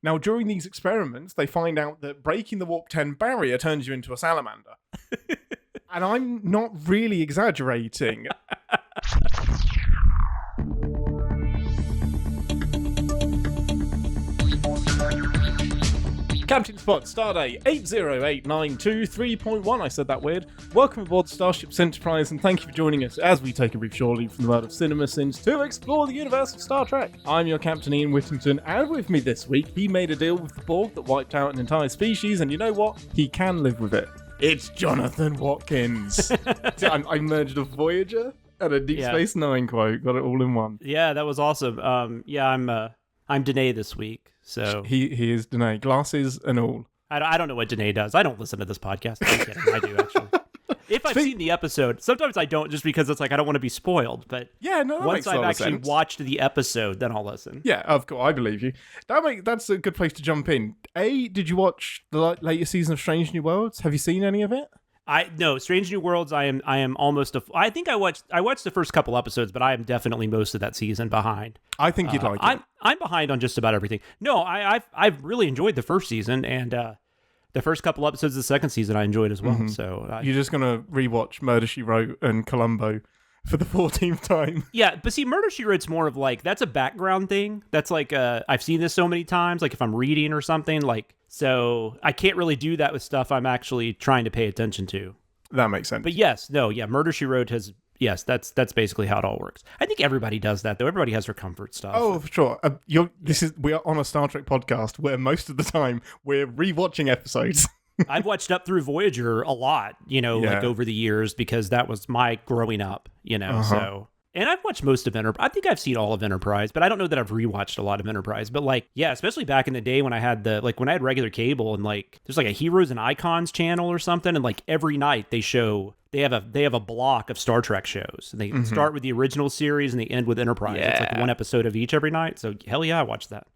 Now, during these experiments, they find out that breaking the Warp-10 barrier turns you into a salamander. And I'm not really exaggerating. Captain Spot, Stardate 80892-3.1. I said that weird. Welcome aboard Starship Enterprise, and thank you for joining us as we take a brief shore leave from the world of CinemaSins to explore the universe of Star Trek. I'm your Captain Ian Whittington, and with me this week, he made a deal with the Borg that wiped out an entire species, and you know what? He can live with it. It's Jonathan Watkins. I merged a Voyager and a Deep Space Nine quote. Got it all in one. Yeah, that was awesome. I'm Danae this week. So he is Danae, glasses and all. I don't know what Danae does. I don't listen to this podcast. I'm kidding. I do actually. If I've seen the episode, sometimes I don't, just because it's like I don't want to be spoiled. But yeah, no, once I've actually watched the episode, then I'll listen. Yeah, of course, I believe you. That's a good place to jump in. Did you watch the latest season of Strange New Worlds? Have you seen any of it? No, Strange New Worlds. I am almost. I think I watched the first couple episodes, but I am definitely most of that season behind. I think you'd like it. I'm behind on just about everything. No, I've really enjoyed the first season, and the first couple episodes of the second season I enjoyed as well. Mm-hmm. So you're just gonna rewatch Murder, She Wrote and Columbo for the 14th time. Yeah, but see, Murder, She Wrote's more of like, that's a background thing. That's like, I've seen this so many times, like if I'm reading or something, like, so I can't really do that with stuff I'm actually trying to pay attention to. That makes sense. But Murder, She Wrote that's basically how it all works. I think everybody does that, though. Everybody has their comfort stuff. Oh, for sure. We are on a Star Trek podcast where most of the time we're rewatching episodes. I've watched up through Voyager a lot, like over the years, because that was my growing up, so. And I've watched most of Enterprise. I think I've seen all of Enterprise, but I don't know that I've rewatched a lot of Enterprise. But especially back in the day when I had when I had regular cable and there's like a Heroes and Icons channel or something, and like every night they have a block of Star Trek shows. And they start with the original series and they end with Enterprise. Yeah. It's like one episode of each every night. So hell yeah, I watched that.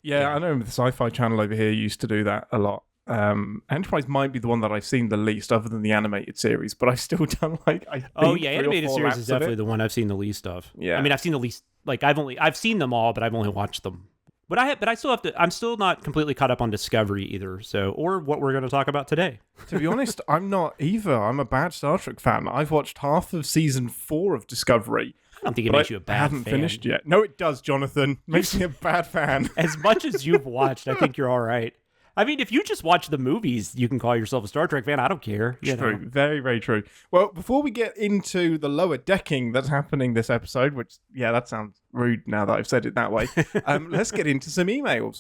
Yeah, I know the Sci-Fi channel over here used to do that a lot. Enterprise might be the one that I've seen the least, other than the animated series, but I've still done animated series is definitely the one I've seen the least of. Yeah, I mean, I've seen the least. I've seen them all, but I've only watched them. But I still have to. I'm still not completely caught up on Discovery either. So, or what we're going to talk about today. To be honest, I'm not either. I'm a bad Star Trek fan. I've watched half of season 4 of Discovery. I don't think it makes you a bad fan. I haven't finished yet. No, it does, Jonathan. Makes me a bad fan. As much as you've watched, I think you're all right. I mean, if you just watch the movies, you can call yourself a Star Trek fan. I don't care. True. Very, very true. Well, before we get into the lower decking that's happening this episode, which, that sounds rude now that I've said it that way, let's get into some emails.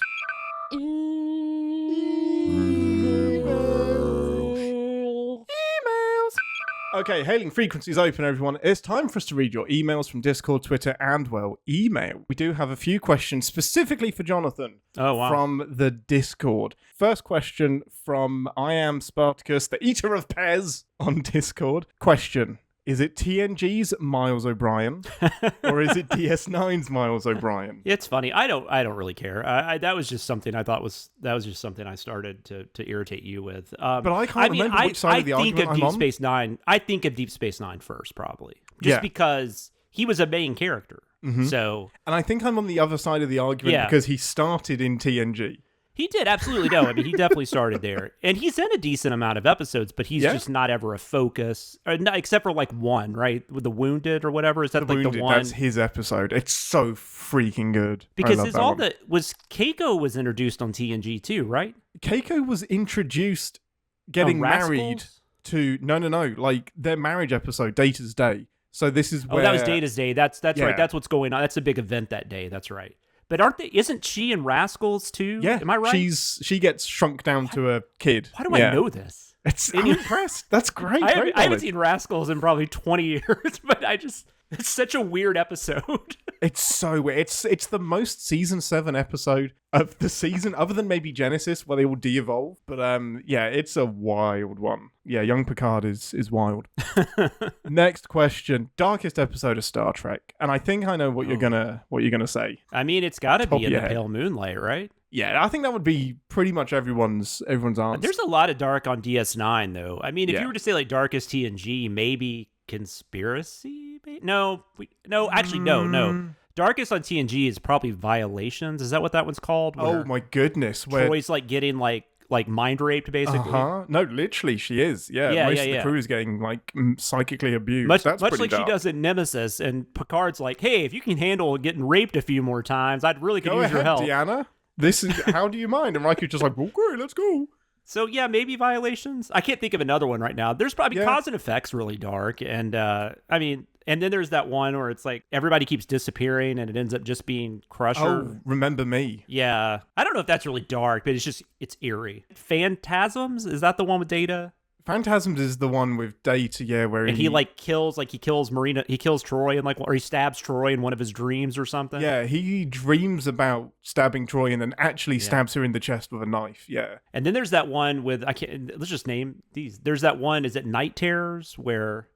Okay, hailing frequencies open, everyone. It's time for us to read your emails from Discord, Twitter, and, email. We do have a few questions specifically for Jonathan from the Discord. First question from I Am Spartacus, the Eater of Pez on Discord. Question. Is it TNG's Miles O'Brien or is it DS9's Miles O'Brien? It's funny. I don't really care. That was just something I thought something I started to irritate you with. But I can't remember which side of the argument I'm on. Space Nine. I think of Deep Space Nine first, probably, just because he was a main character. Mm-hmm. So, and I think I'm on the other side of the argument because he started in TNG. He did, absolutely. No, I mean, he definitely started there. And he's in a decent amount of episodes, but he's just not ever a focus, except for one, right? With the Wounded or whatever. Is that the one? That's his episode. It's so freaking good. Because Keiko was introduced on TNG too, right? Keiko was introduced getting married to... No. Like, their marriage episode, Data's Day. So this is where... Oh, that was Data's Day. That's right. That's what's going on. That's a big event that day. That's right. But isn't she in Rascals too? Yeah. Am I right? She gets shrunk down to a kid. Why do I know this? I'm impressed. That's great. I haven't seen Rascals in probably 20 years, but it's such a weird episode. It's so weird. It's the most season 7 episode of the season, other than maybe Genesis, where they all de-evolve. But it's a wild one. Yeah, young Picard is wild. Next question. Darkest episode of Star Trek. And I think I know what you're gonna say. I mean, it's gotta be In the Pale Moonlight, right? Yeah, I think that would be pretty much everyone's answer. There's a lot of dark on DS9 though. I mean, if you were to say like darkest TNG, maybe Conspiracy? No. Darkest on TNG is probably Violations. Is that what that one's called? Oh my goodness. Troy's like getting like mind raped, basically. No, literally she is. Yeah, most of the crew is getting like psychically abused. Much like dark. She does in Nemesis, and Picard's like, hey, if you can handle getting raped a few more times, I'd really could use your help. Deanna. This is how do you mind? And Riku's just like, okay, let's go. So yeah, maybe Violations. I can't think of another one right now. There's probably Cause and Effect's really dark, and and then there's that one where it's like everybody keeps disappearing and it ends up just being Crusher. Oh, Remember Me. Yeah. I don't know if that's really dark, but it's eerie. Phantasms? Is that the one with Data? Phantasms is the one with Data, where he kills Marina, he kills Troy or he stabs Troy in one of his dreams or something. Yeah, he dreams about stabbing Troy and then actually stabs her in the chest with a knife. Yeah. And then there's that one with let's just name these. There's that one, is it Night Terrors, where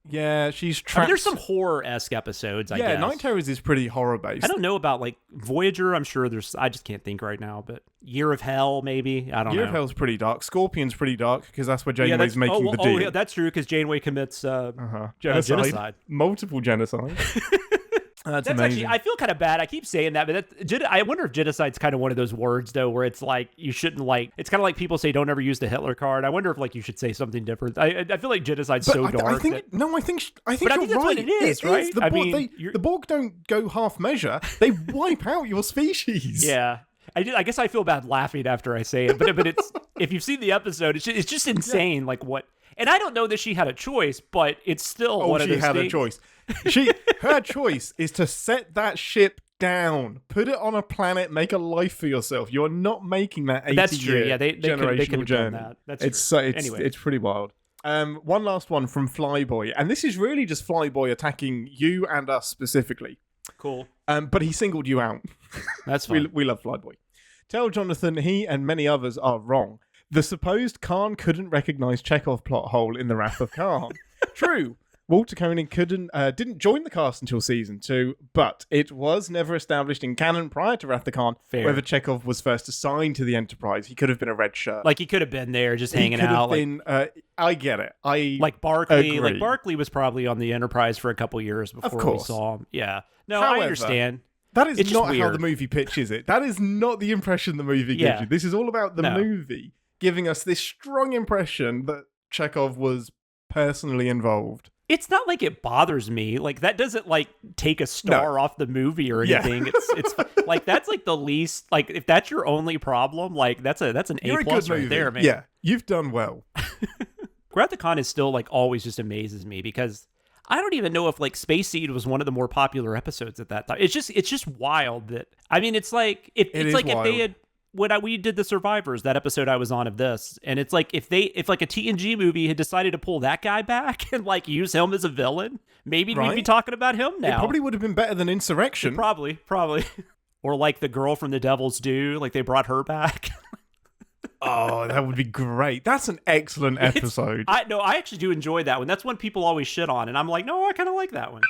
she's trapped. There's some horror-esque episodes, I guess. Yeah, Night Terrors is pretty horror-based. I don't know about like Voyager, I'm sure I just can't think right now, but Year of Hell, maybe. I don't know. Year of Hell's pretty dark. Scorpion's pretty dark because that's where Janeway's making the deal. Oh, yeah, that's true because Janeway commits genocide. Multiple genocide. That's amazing. Actually, I feel kind of bad. I keep saying that, but I wonder if genocide's kind of one of those words, though, where it's like you shouldn't it's kind of like people say don't ever use the Hitler card. I wonder if like you should say something different. I feel like genocide's so dark. I think you're that's right. What it is, right? The Borg don't go half measure. They wipe out your species. Yeah. I guess I feel bad laughing after I say it, but it's if you've seen the episode, it's just insane. Yeah. Like what? And I don't know that she had a choice, but it's still one of those things. She had a choice. Her choice is to set that ship down, put it on a planet, make a life for yourself. You're not making that 80-year That's true. Yeah, they could have done that. That's true. Anyway. It's pretty wild. One last one from Flyboy, and this is really just Flyboy attacking you and us specifically. Cool. But he singled you out. That's fine. We love Flyboy. Tell Jonathan he and many others are wrong. The supposed Khan couldn't recognize Chekhov plot hole in The Wrath of Khan. True. Walter Koenig didn't join the cast until season 2, but it was never established in canon prior to Wrath of Khan whether Chekhov was first assigned to the Enterprise. He could have been a red shirt. Like he could have been there just hanging out. I get it. Like Barclay. Agree. Like Barclay was probably on the Enterprise for a couple years before we saw him. Yeah. No, however, I understand. That is not how the movie pitches it. That is not the impression the movie gives you. This is all about the movie giving us this strong impression that Chekhov was personally involved. It's not like it bothers me. Like that doesn't like take a star off the movie or anything. It's like that's like the least, like if that's your only problem, like that's an A+ right there, man. Yeah, you've done well. Wrath of Khan is still like always just amazes me because I don't even know if like Space Seed was one of the more popular episodes at that time. It's just wild that it's like if they had we did the Survivors, that episode I was on of this, and it's like if like a TNG movie had decided to pull that guy back and like use him as a villain, maybe we'd be talking about him now. It probably would have been better than Insurrection. Probably. Or like the girl from The Devil's Due, like they brought her back. Oh, that would be great. That's an excellent episode. I actually do enjoy that one. That's one people always shit on, and I'm like, no, I kind of like that one.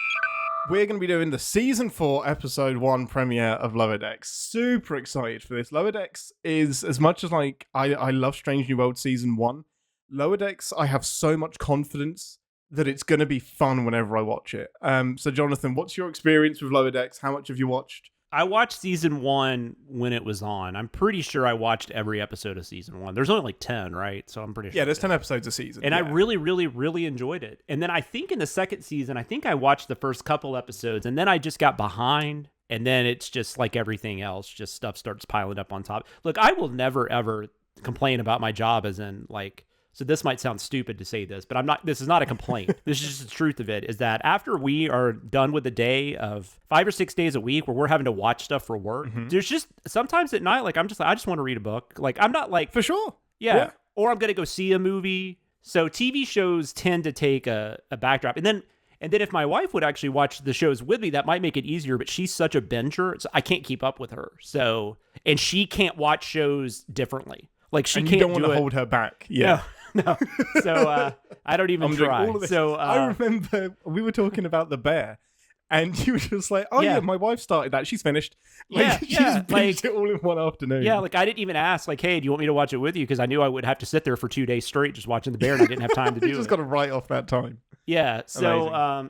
We're going to be doing the Season 4, Episode 1 premiere of Lower Decks. Super excited for this. Lower Decks is, as much as like I love Strange New World Season 1, Lower Decks, I have so much confidence that it's going to be fun whenever I watch it. So Jonathan, what's your experience with Lower Decks? How much have you watched? I watched Season 1 when it was on. I'm pretty sure I watched every episode of Season 1. There's only like 10, right? So I'm pretty sure. Yeah, there's 10 episodes a season. And I really, really, really enjoyed it. And then I think in the second season, I watched the first couple episodes, and then I just got behind. And then it's just like everything else, just stuff starts piling up on top. Look, I will never, ever complain about my job as in like... So this might sound stupid to say this, but this is not a complaint. This is just the truth of it, is that after we are done with a day of 5 or 6 days a week where we're having to watch stuff for work, there's just sometimes at night, like I'm just like, I just want to read a book. Like I'm not like... For sure. Yeah. Or I'm going to go see a movie. So TV shows tend to take a backdrop. And then if my wife would actually watch the shows with me, that might make it easier, but she's such a binger, so I can't keep up with her. So, and she can't watch shows differently. Like she can't do it. You don't want to hold her back. Yeah. No. So I don't even try. So I remember we were talking about The Bear, and you were just like, "Oh yeah, my wife started that. She's finished." Like, she just binged it all in one afternoon. Yeah, like I didn't even ask, like, "Hey, do you want me to watch it with you?" Because I knew I would have to sit there for 2 days straight just watching The Bear, and I didn't have time to do it. You just got to write off that time. Yeah. So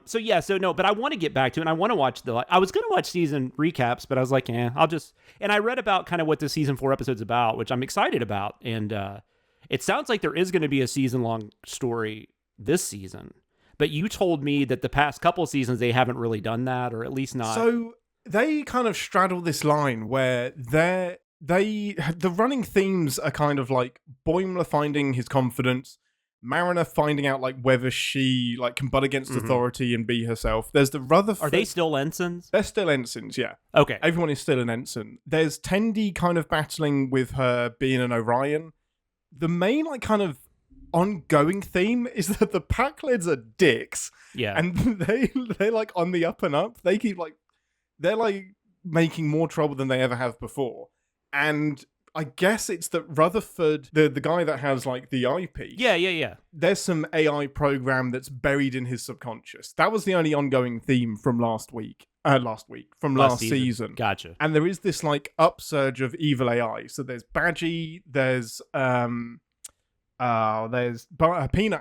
no, but I want to get back to it. And I want to watch I was going to watch season recaps, but I was like, and I read about kind of what the season 4 episode's about, which I'm excited about. And it sounds like there is going to be a season-long story this season. But you told me that the past couple of seasons, they haven't really done that, or at least not. So they kind of straddle this line where the running themes are kind of like Boimler finding his confidence, Mariner finding out like whether she like can butt against authority and be herself. There's the Rutherford. Are they still ensigns? They're still ensigns, yeah. Okay. Everyone is still an ensign. There's Tendi kind of battling with her being an Orion. The main like kind of ongoing theme is that the Packlids are dicks. Yeah. And they're like on the up and up. They keep like they're like making more trouble than they ever have before. And I guess it's that Rutherford, the guy that has like the eyepiece. Yeah. There's some AI program that's buried in his subconscious. That was the only ongoing theme from last season. Gotcha. And there is this like upsurge of evil AI. So there's Badgie, there's Peanut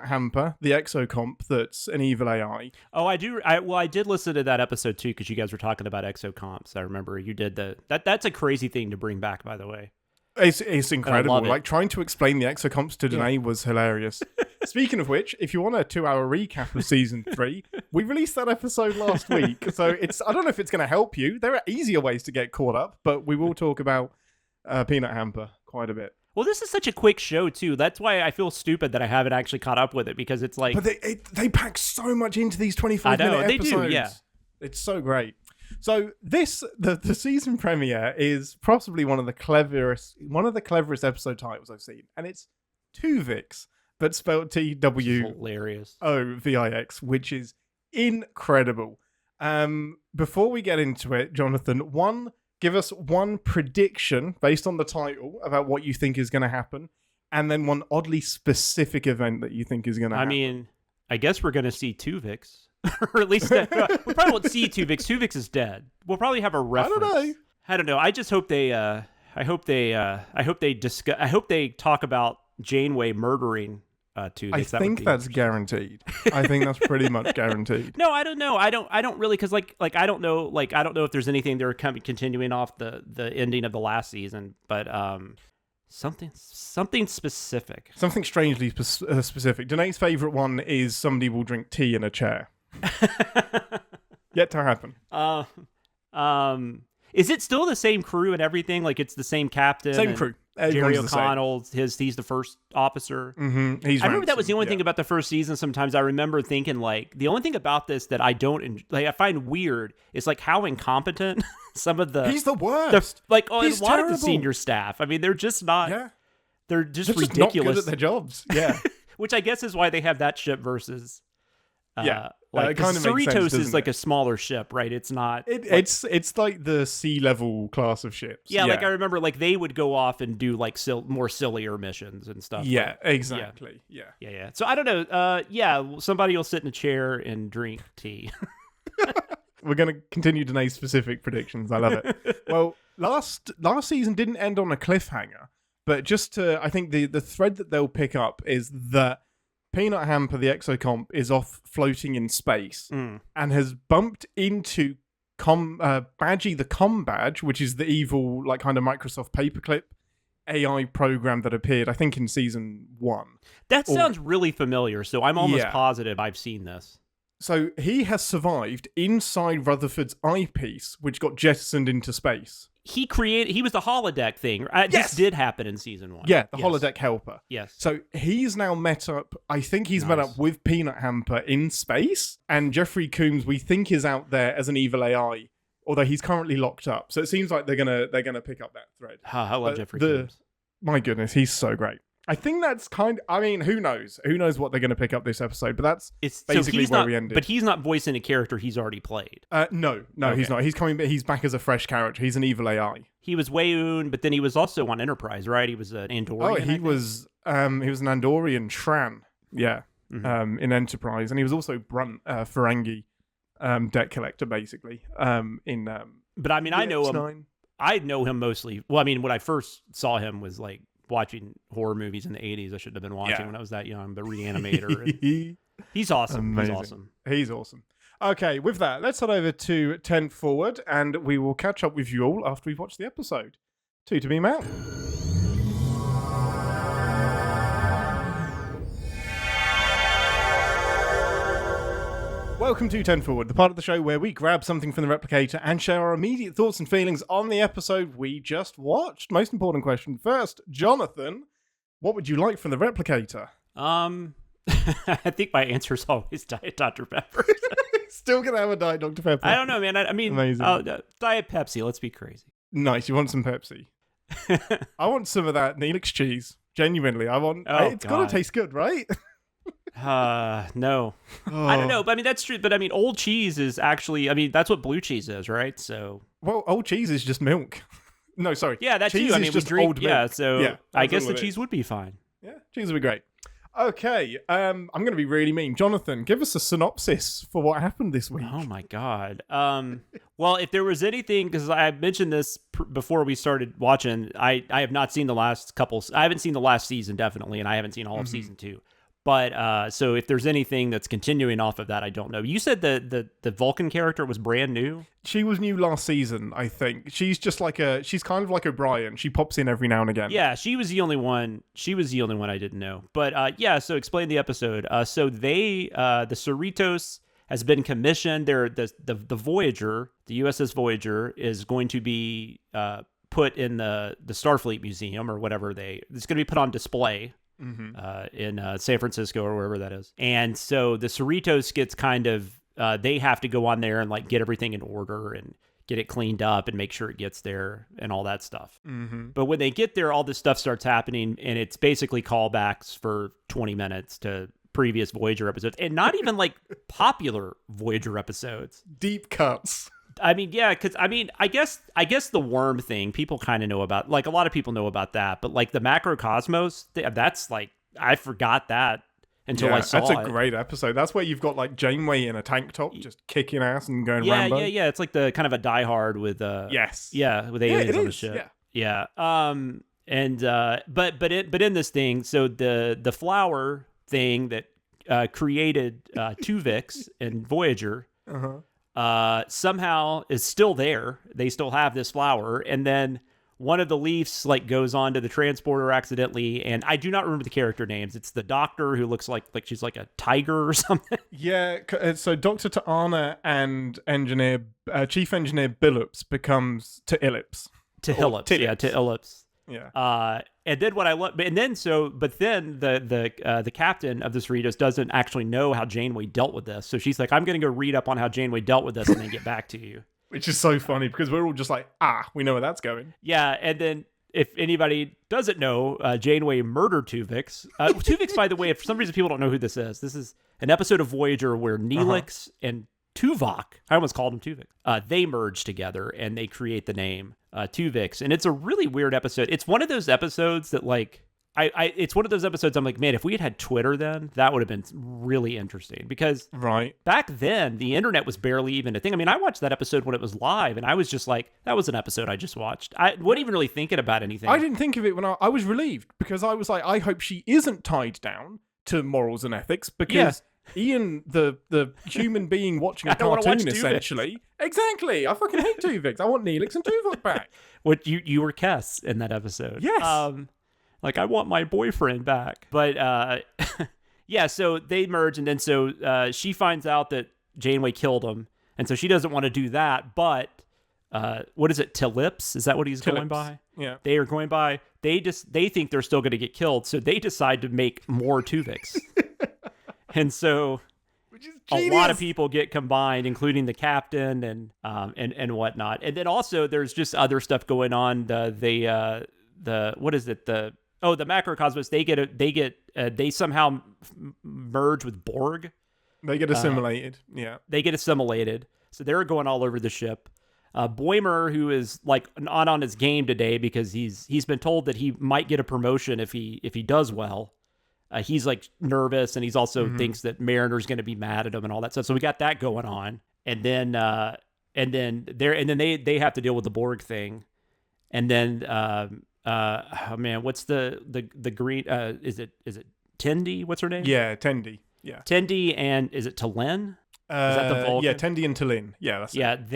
Hamper, the exocomp that's an evil AI. Oh, I do. I did listen to that episode too because you guys were talking about exocomps. I remember you did that's a crazy thing to bring back, by the way. It's incredible. Like trying to explain the exocomps to Danae was hilarious. Speaking of which, if you want a 2-hour recap of season 3, we released that episode last week. So I don't know if it's going to help you. There are easier ways to get caught up, but we will talk about Peanut Hamper quite a bit. Well, this is such a quick show too. That's why I feel stupid that I haven't actually caught up with it because it's like. But they pack so much into these 25-minute episodes. They do. Yeah, it's so great. So the season premiere is possibly one of the cleverest episode titles I've seen, and it's Twovix, but spelled hilarious. Twovix, which is incredible. Before we get into it, Jonathan, give us one prediction based on the title about what you think is going to happen, and then one oddly specific event that you think is going to happen. I mean, I guess we're going to see Twovix. Or at least we probably won't see Twovix. Twovix is dead. We'll probably have a reference. I don't know. I just hope they. I hope they talk about Janeway murdering Twovix. I think that's guaranteed. I think that's pretty much guaranteed. No, I don't know. I don't really because like I don't know if there's anything they're continuing off the ending of the last season, but something specific. Something strangely specific. Danae's favorite one is somebody will drink tea in a chair. Yet to happen. Is it still the same crew and everything? Like it's the same captain? Same crew. Jerry O'Connell, he's the first officer. Mm-hmm. I remember that was the only thing about the first season. Sometimes I remember thinking like the only thing about this that I find weird is like how incompetent some of the. He's the worst. He's a lot of the senior staff. I mean, they're just not. Yeah. They're just ridiculous. Not good at their jobs. Yeah. Which I guess is why they have that ship versus. It kind of Cerritos is like a smaller ship, right? It's not. It's like the sea level class of ships. Yeah, like I remember, like they would go off and do like more sillier missions and stuff. Yeah, exactly. Yeah. So I don't know. Somebody will sit in a chair and drink tea. We're gonna continue Danae's specific predictions. I love it. Well, last season didn't end on a cliffhanger, but I think the thread that they'll pick up is that Peanut Hamper, the exocomp, is off floating in space and has bumped into Badgie the Com Badge, which is the evil, like kind of Microsoft paperclip AI program that appeared, I think, in season 1. That sounds really familiar, so I'm almost positive I've seen this. So he has survived inside Rutherford's eyepiece, which got jettisoned into space. He was the holodeck thing. This did happen in season 1. Yeah, the holodeck helper. Yes. So he's now met up with Peanut Hamper in space, and Jeffrey Combs we think is out there as an evil AI, although he's currently locked up. So it seems like they're gonna pick up that thread. I love Jeffrey Combs. My goodness, he's so great. I think that's who knows? Who knows what they're going to pick up this episode? But that's basically where we ended. But he's not voicing a character he's already played. No, okay. He's not. He's coming. He's back as a fresh character. He's an evil AI. He was Weyoun, but then he was also on Enterprise, right? He was an Andorian. Oh, he was an Andorian Shran. Yeah, in Enterprise, and he was also Brunt Ferengi, debt collector, basically. But I mean, I know him. I know him mostly. Well, I mean, when I first saw him was like watching horror movies in the 80s. I shouldn't have been watching when I was that young, but Reanimator. He's awesome. Amazing. He's awesome. Okay, with that, let's head over to 10 Forward, and we will catch up with you all after we've watched the episode. 2 to beam out. Welcome to 10 Forward, the part of the show where we grab something from the replicator and share our immediate thoughts and feelings on the episode we just watched. Most important question first, Jonathan, what would you like from the replicator? I think my answer is always Diet Dr. Pepper. Still gonna have a Diet Dr. Pepper. I don't know, man. I mean, Diet Pepsi. Let's be crazy. Nice. You want some Pepsi? I want some of that Neelix cheese. Genuinely, I want. It's gotta taste good, right? No. I don't know, but I mean that's true. But I mean, old cheese is actually. I mean, that's what blue cheese is, right? So. Well, old cheese is just milk. No, sorry. Yeah, that's cheese too. I mean, is just we drink. Old milk. Yeah, so I guess the cheese would be fine. Yeah, cheese would be great. Okay, I'm going to be really mean. Jonathan, give us a synopsis for what happened this week. Oh my God. Well, if there was anything, because I mentioned this before we started watching, I have not seen the last couple. I haven't seen the last season definitely, and I haven't seen all of season 2. But so if there's anything that's continuing off of that, I don't know. You said the Vulcan character was brand new? She was new last season, I think. She's just like she's kind of like O'Brien. She pops in every now and again. Yeah, she was the only one. She was the only one I didn't know. But yeah, so explain the episode. So they, the Cerritos has been commissioned. They're the Voyager, the USS Voyager, is going to be put in the Starfleet Museum or whatever it's going to be put on display. In San Francisco or wherever that is. And so the Cerritos gets kind of, they have to go on there and like get everything in order and get it cleaned up and make sure it gets there and all that stuff. But when they get there, all this stuff starts happening and it's basically callbacks for 20 minutes to previous Voyager episodes and not even like popular Voyager episodes. Deep cuts. I mean, yeah, because I mean, I guess the worm thing people kind of know about. Like a lot of people know about that, but like the macrocosmos, that's like I forgot that until I saw it. That's a great episode. That's where you've got like Janeway in a tank top, just kicking ass and going Rambo. Yeah. It's like the kind of a Die Hard with with aliens on the ship. Yeah. But in this thing, so the flower thing that created Twovix and Voyager. Somehow is still there. They still have this flower, and then one of the Leafs like goes onto the transporter accidentally, and I do not remember the character names. It's the doctor who looks like she's like a tiger or something. Yeah, so Dr. Ta'ana and Chief Engineer Billups becomes Ta'Illips. Ta'Illips. Yeah. And then what I love, but then the captain of the Cerritos doesn't actually know how Janeway dealt with this. So she's like, I'm going to go read up on how Janeway dealt with this and then get back to you. Which is so funny because we're all just like, we know where that's going. Yeah. And then if anybody doesn't know, Janeway murdered Twovix. Twovix, by the way, if for some reason people don't know who this is an episode of Voyager where Neelix and Tuvok, I almost called him Twovix, they merge together and they create the name Twovix. And it's a really weird episode. It's one of those episodes that like, it's one of those episodes I'm like, man, if we had Twitter then, that would have been really interesting because back then the internet was barely even a thing. I mean, I watched that episode when it was live and I was just like, that was an episode I just watched. I wasn't even really thinking about anything. I didn't think of it when I was relieved because I was like, I hope she isn't tied down to morals and ethics because Ian, the human being watching a cartoon, essentially. Exactly. I fucking hate Twovix. I want Neelix and Tuvok back. What you were Kess in that episode? Yes. Like I want my boyfriend back. But yeah. So they merge, and then so she finds out that Janeway killed him, and so she doesn't want to do that. But what is it? Ta'Illips? Is that what he's going by? Yeah. They are going by. They think they're still going to get killed, so they decide to make more Twovix. And so a lot of people get combined, including the captain and whatnot. And then also there's just other stuff going on. The what is it? The macrocosmos. They somehow merge with Borg. They get assimilated. They get assimilated. So they're going all over the ship. Boimer, who is like not on his game today because he's been told that he might get a promotion if he does well. He's like nervous, and he's also thinks that Mariner's going to be mad at him and all that stuff. So we got that going on, and then they have to deal with the Borg thing, and then what's the green? Is it Tendi? What's her name? Yeah, Tendi. Yeah. Tendi and is it T'Lyn? Is that the Vulcan? Yeah, Tendi and T'Lyn. Yeah, that's it.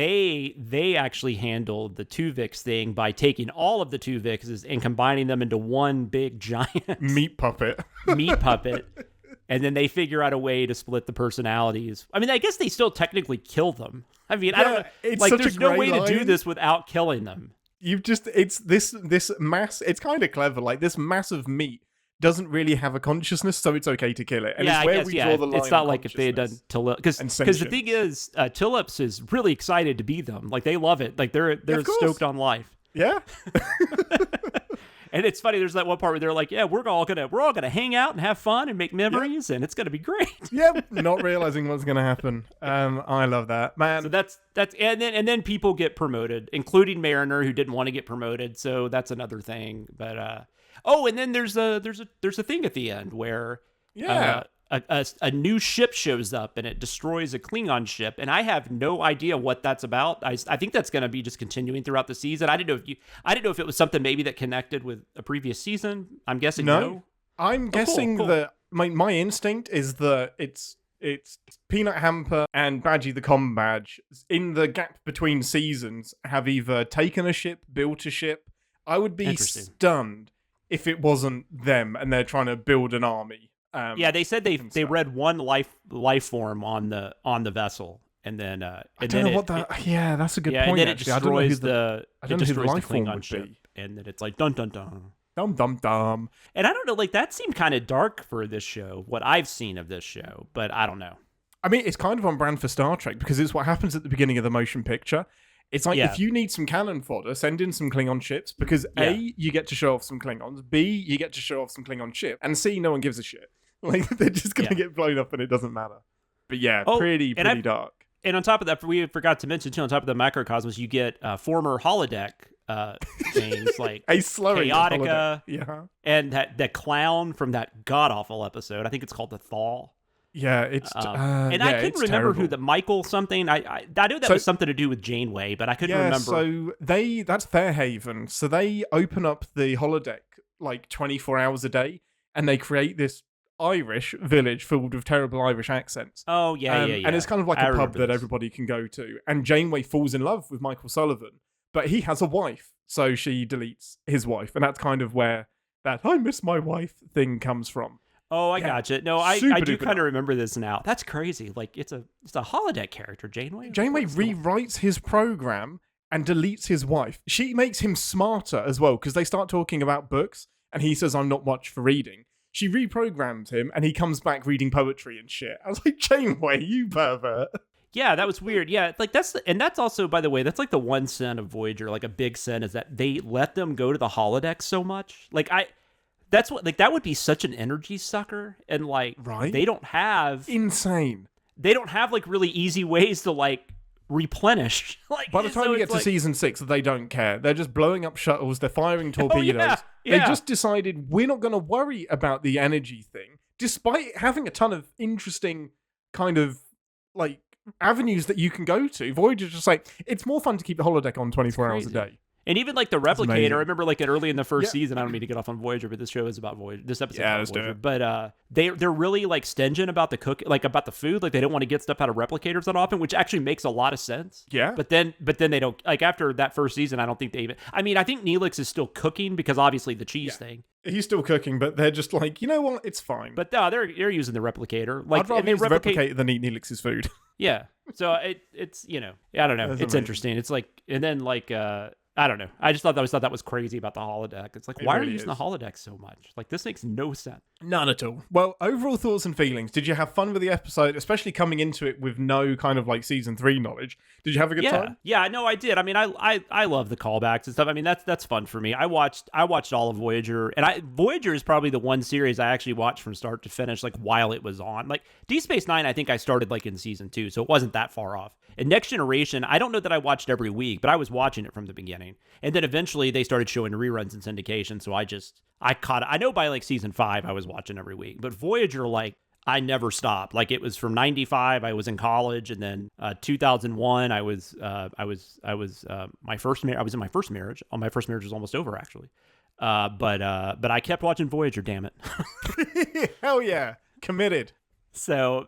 They actually handled the Twovix thing by taking all of the Twovixes and combining them into one big giant meat puppet. And then they figure out a way to split the personalities. I mean, I guess they still technically kill them. I mean, I don't know. It's like, such there's a no gray way line. to do this without killing them. It's this mass. It's kind of clever. Like, this mass of meat doesn't really have a consciousness, so it's okay to kill it. And it's where we draw the line. It's not like if they had done Tulip, because the thing is, Tulips is really excited to be them. Like, they love it. Like, they're stoked on life. Yeah. And it's funny. There's that one part where they're like, "Yeah, we're all gonna hang out and have fun and make memories, and it's gonna be great." Yeah, not realizing what's gonna happen. I love that, man. So that's and then people get promoted, including Mariner, who didn't want to get promoted. So that's another thing. But and then there's a thing at the end where a new ship shows up and it destroys a Klingon ship, and I have no idea what that's about. I think that's going to be just continuing throughout the season. I didn't know if it was something maybe that connected with a previous season. I'm guessing no. I'm guessing cool. That my instinct is that it's Peanut Hamper and Badgie the Comm Badge in the gap between seasons have either taken a ship, built a ship. I would be stunned if it wasn't them and they're trying to build an army. They said they read one life form on the vessel, and then I don't know what that. Yeah, that's a good point. And then actually. it destroys the life form Klingon would ship, be. and then it's like dun dun dun. Dum dum dum. And I don't know, like that seemed kind of dark for this show. What I've seen of this show, but I don't know. I mean, it's kind of on brand for Star Trek because it's what happens at the beginning of the motion picture. It's like, if you need some cannon fodder, send in some Klingon ships because A, you get to show off some Klingons, B, you get to show off some Klingon ship, and C, no one gives a shit. Like, they're just going to get blown up and it doesn't matter. But yeah, pretty dark. And on top of that, we forgot to mention, too, on top of the macrocosmos, you get former holodeck things like a slurry Chaotica, and that clown from that god-awful episode. I think it's called The Thaw. Yeah, it's and I couldn't remember who Michael something. I know that was something to do with Janeway, but I couldn't remember. So that's Fairhaven. So they open up the holodeck like 24 hours a day, and they create this Irish village filled with terrible Irish accents. Oh yeah. And it's kind of like a pub that everybody can go to. And Janeway falls in love with Michael Sullivan, but he has a wife, so she deletes his wife, and that's kind of where that "I miss my wife" thing comes from. Oh, I gotcha. No, I do kind of remember this now. That's crazy. Like, it's a holodeck character, Janeway. Janeway rewrites his program and deletes his wife. She makes him smarter as well, because they start talking about books, and he says, "I'm not much for reading." She reprograms him, and he comes back reading poetry and shit. I was like, Janeway, you pervert. Yeah, that was weird. Yeah, like that's also, by the way, that's like the one sin of Voyager, like a big sin, is that they let them go to the holodeck so much. Like that would be such an energy sucker, and like they don't have insane. They don't have like really easy ways to like replenish. Like by the time you get to season 6, they don't care. They're just blowing up shuttles. They're firing torpedoes. They just decided we're not going to worry about the energy thing, despite having a ton of interesting kind of like avenues that you can go to. Voyager's just like, it's more fun to keep the holodeck on 24 hours a day. And even like the replicator, I remember like early in the first season, I don't mean to get off on Voyager, but this show is about Voyager. This episode is about Voyager. But they're really like stingent about the like about the food. Like they don't want to get stuff out of replicators that often, which actually makes a lot of sense. Yeah. But then they don't, like after that first season, I don't think they even, I mean, I think Neelix is still cooking because obviously the cheese thing. He's still cooking, but they're just like, you know what? It's fine. But they're using the replicator. Like, I'd rather use the replicator than eat Neelix's food. Yeah. So it's, I don't know. It's amazing. Interesting. It's like, and then like, I don't know. I just thought that was crazy about the holodeck. It's like, why are you using the holodeck so much? Like, this makes no sense. None at all. Well, overall thoughts and feelings. Did you have fun with the episode, especially coming into it with no kind of like season 3 knowledge? Did you have a good time? Yeah, no, I did. I mean, I love the callbacks and stuff. I mean, that's fun for me. I watched all of Voyager, and Voyager is probably the one series I actually watched from start to finish, like while it was on. Like Deep Space Nine, I think I started like in season 2, so it wasn't that far off. And Next Generation, I don't know that I watched every week, but I was watching it from the beginning. And then eventually they started showing reruns in syndication, so I caught it. I know by like season 5 I was watching every week, but Voyager, like, I never stopped. Like, it was from 95, I was in college, and then 2001 I was in my first marriage. My first marriage was almost over, actually. But I kept watching Voyager, damn it. Hell yeah. Committed. So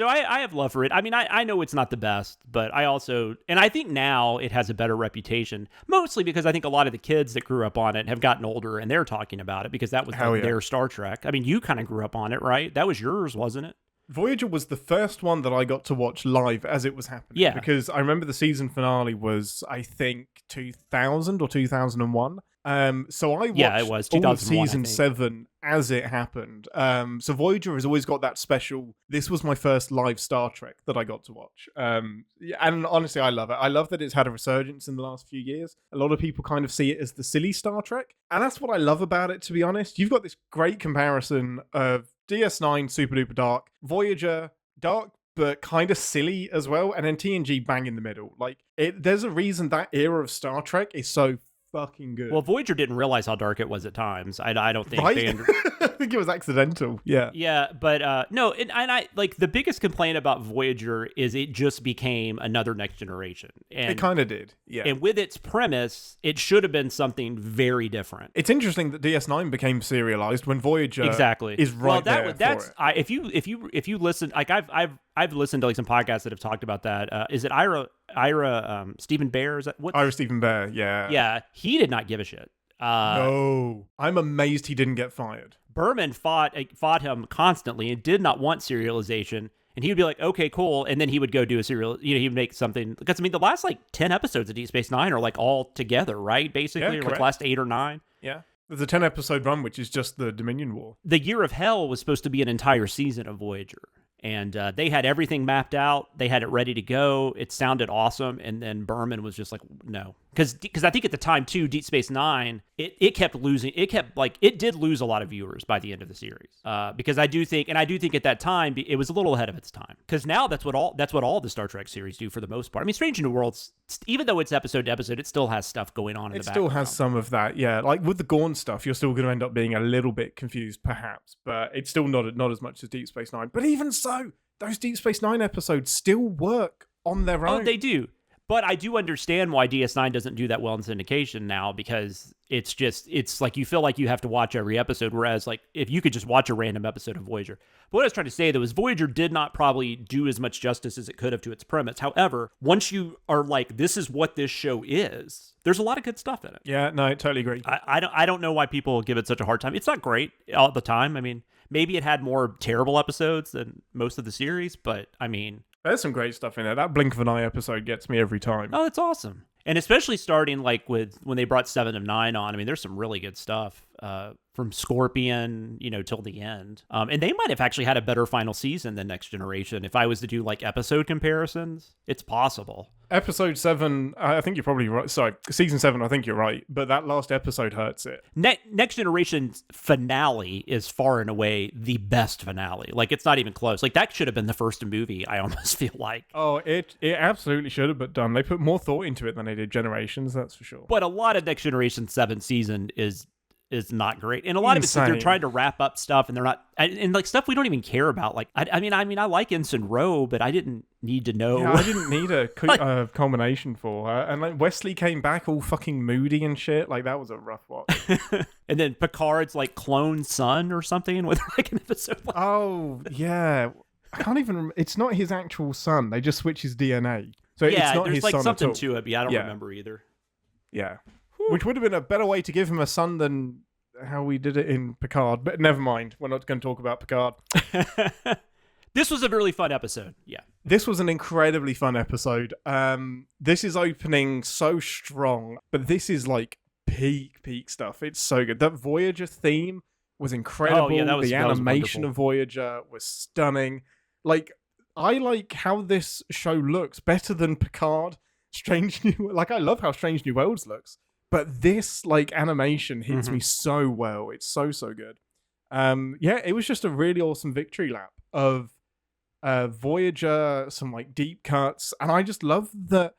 I have love for it. I mean, I know it's not the best, but I think now it has a better reputation, mostly because I think a lot of the kids that grew up on it have gotten older and they're talking about it because that was their Star Trek. I mean, you kind of grew up on it, right? That was yours, wasn't it? Voyager was the first one that I got to watch live as it was happening. Yeah. Because I remember the season finale was, I think, 2000 or 2001. So I watched it was all of season 7 as it happened. So Voyager has always got that special, this was my first live Star Trek that I got to watch. And honestly, I love it. I love that it's had a resurgence in the last few years. A lot of people kind of see it as the silly Star Trek. And that's what I love about it, to be honest. You've got this great comparison of DS9, super duper dark, Voyager, dark, but kind of silly as well, and then TNG bang in the middle. Like, there's a reason that era of Star Trek is so fucking good. Well, Voyager didn't realize how dark it was at times. I don't think. Right? I think it was accidental. Yeah. Yeah, but no, and I like the biggest complaint about Voyager is it just became another Next Generation. And it kind of did. Yeah. And with its premise, it should have been something very different. It's interesting that DS9 became serialized when Voyager is right there. That's if you listen, like I've listened to like some podcasts that have talked about that. Is it Ira Stephen Bear? Is that what? Ira Stephen Bear, yeah. Yeah, he did not give a shit. No. I'm amazed he didn't get fired. Berman fought him constantly and did not want serialization. And he would be like, okay, cool. And then he would go do a serial, he would make something. Because, I mean, the last, 10 episodes of Deep Space Nine are, all together, right? Basically, or last 8 or 9. Yeah. There's a 10-episode run, which is just the Dominion War. The Year of Hell was supposed to be an entire season of Voyager. And they had everything mapped out. They had it ready to go. It sounded awesome. And then Berman was just like, no. Because I think at the time, too, Deep Space Nine, it kept losing. It did lose a lot of viewers by the end of the series. Because I do think at that time, it was a little ahead of its time. Because now that's what all the Star Trek series do for the most part. I mean, Strange New Worlds, even though it's episode to episode, it still has stuff going on in the background. It still has some of that, yeah. Like with the Gorn stuff, you're still going to end up being a little bit confused, perhaps. But it's still not as much as Deep Space Nine. But even so, those Deep Space Nine episodes still work on their own. Oh, they do. But I do understand why DS9 doesn't do that well in syndication now, because it's like you feel like you have to watch every episode, whereas if you could just watch a random episode of Voyager. But what I was trying to say, though, is Voyager did not probably do as much justice as it could have to its premise. However, once you are like, this is what this show is, there's a lot of good stuff in it. Yeah, no, I totally agree. I don't know why people give it such a hard time. It's not great all the time. I mean, maybe it had more terrible episodes than most of the series, but I mean... There's some great stuff in there. That Blink of an Eye episode gets me every time. Oh, that's awesome. And especially starting with when they brought 7 of 9 on. I mean, there's some really good stuff from Scorpion, till the end. And they might have actually had a better final season than Next Generation. If I was to do episode comparisons, it's possible. Episode 7, I think you're probably right. Sorry, season 7, I think you're right. But that last episode hurts it. Next Generation's finale is far and away the best finale. It's not even close. That should have been the first movie, I almost feel like. Oh, it absolutely should have been done. They put more thought into it than they did Generations, that's for sure. But a lot of Next Generation 7th season is not great, and a lot of it's that they're trying to wrap up stuff, and they're not, and stuff we don't even care about. I mean, I like Ensign Rowe, but I didn't need to know. Yeah, I didn't need a culmination for her, and Wesley came back all fucking moody and shit. That was a rough watch. And then Picard's clone son or something with an episode. Oh yeah, I can't even remember. It's not his actual son. They just switch his DNA, so yeah, it's not his son something at all. to it. But I don't remember either. Yeah. Which would have been a better way to give him a son than how we did it in Picard. But never mind. We're not going to talk about Picard. This was a really fun episode. Yeah. This was an incredibly fun episode. This is opening so strong. But this is peak stuff. It's so good. That Voyager theme was incredible. Oh, yeah, the animation of Voyager was stunning. I like how this show looks better than Picard. I love how Strange New Worlds looks. But this animation hits me so well. It's so good. It was just a really awesome victory lap of Voyager, some deep cuts, and I just love that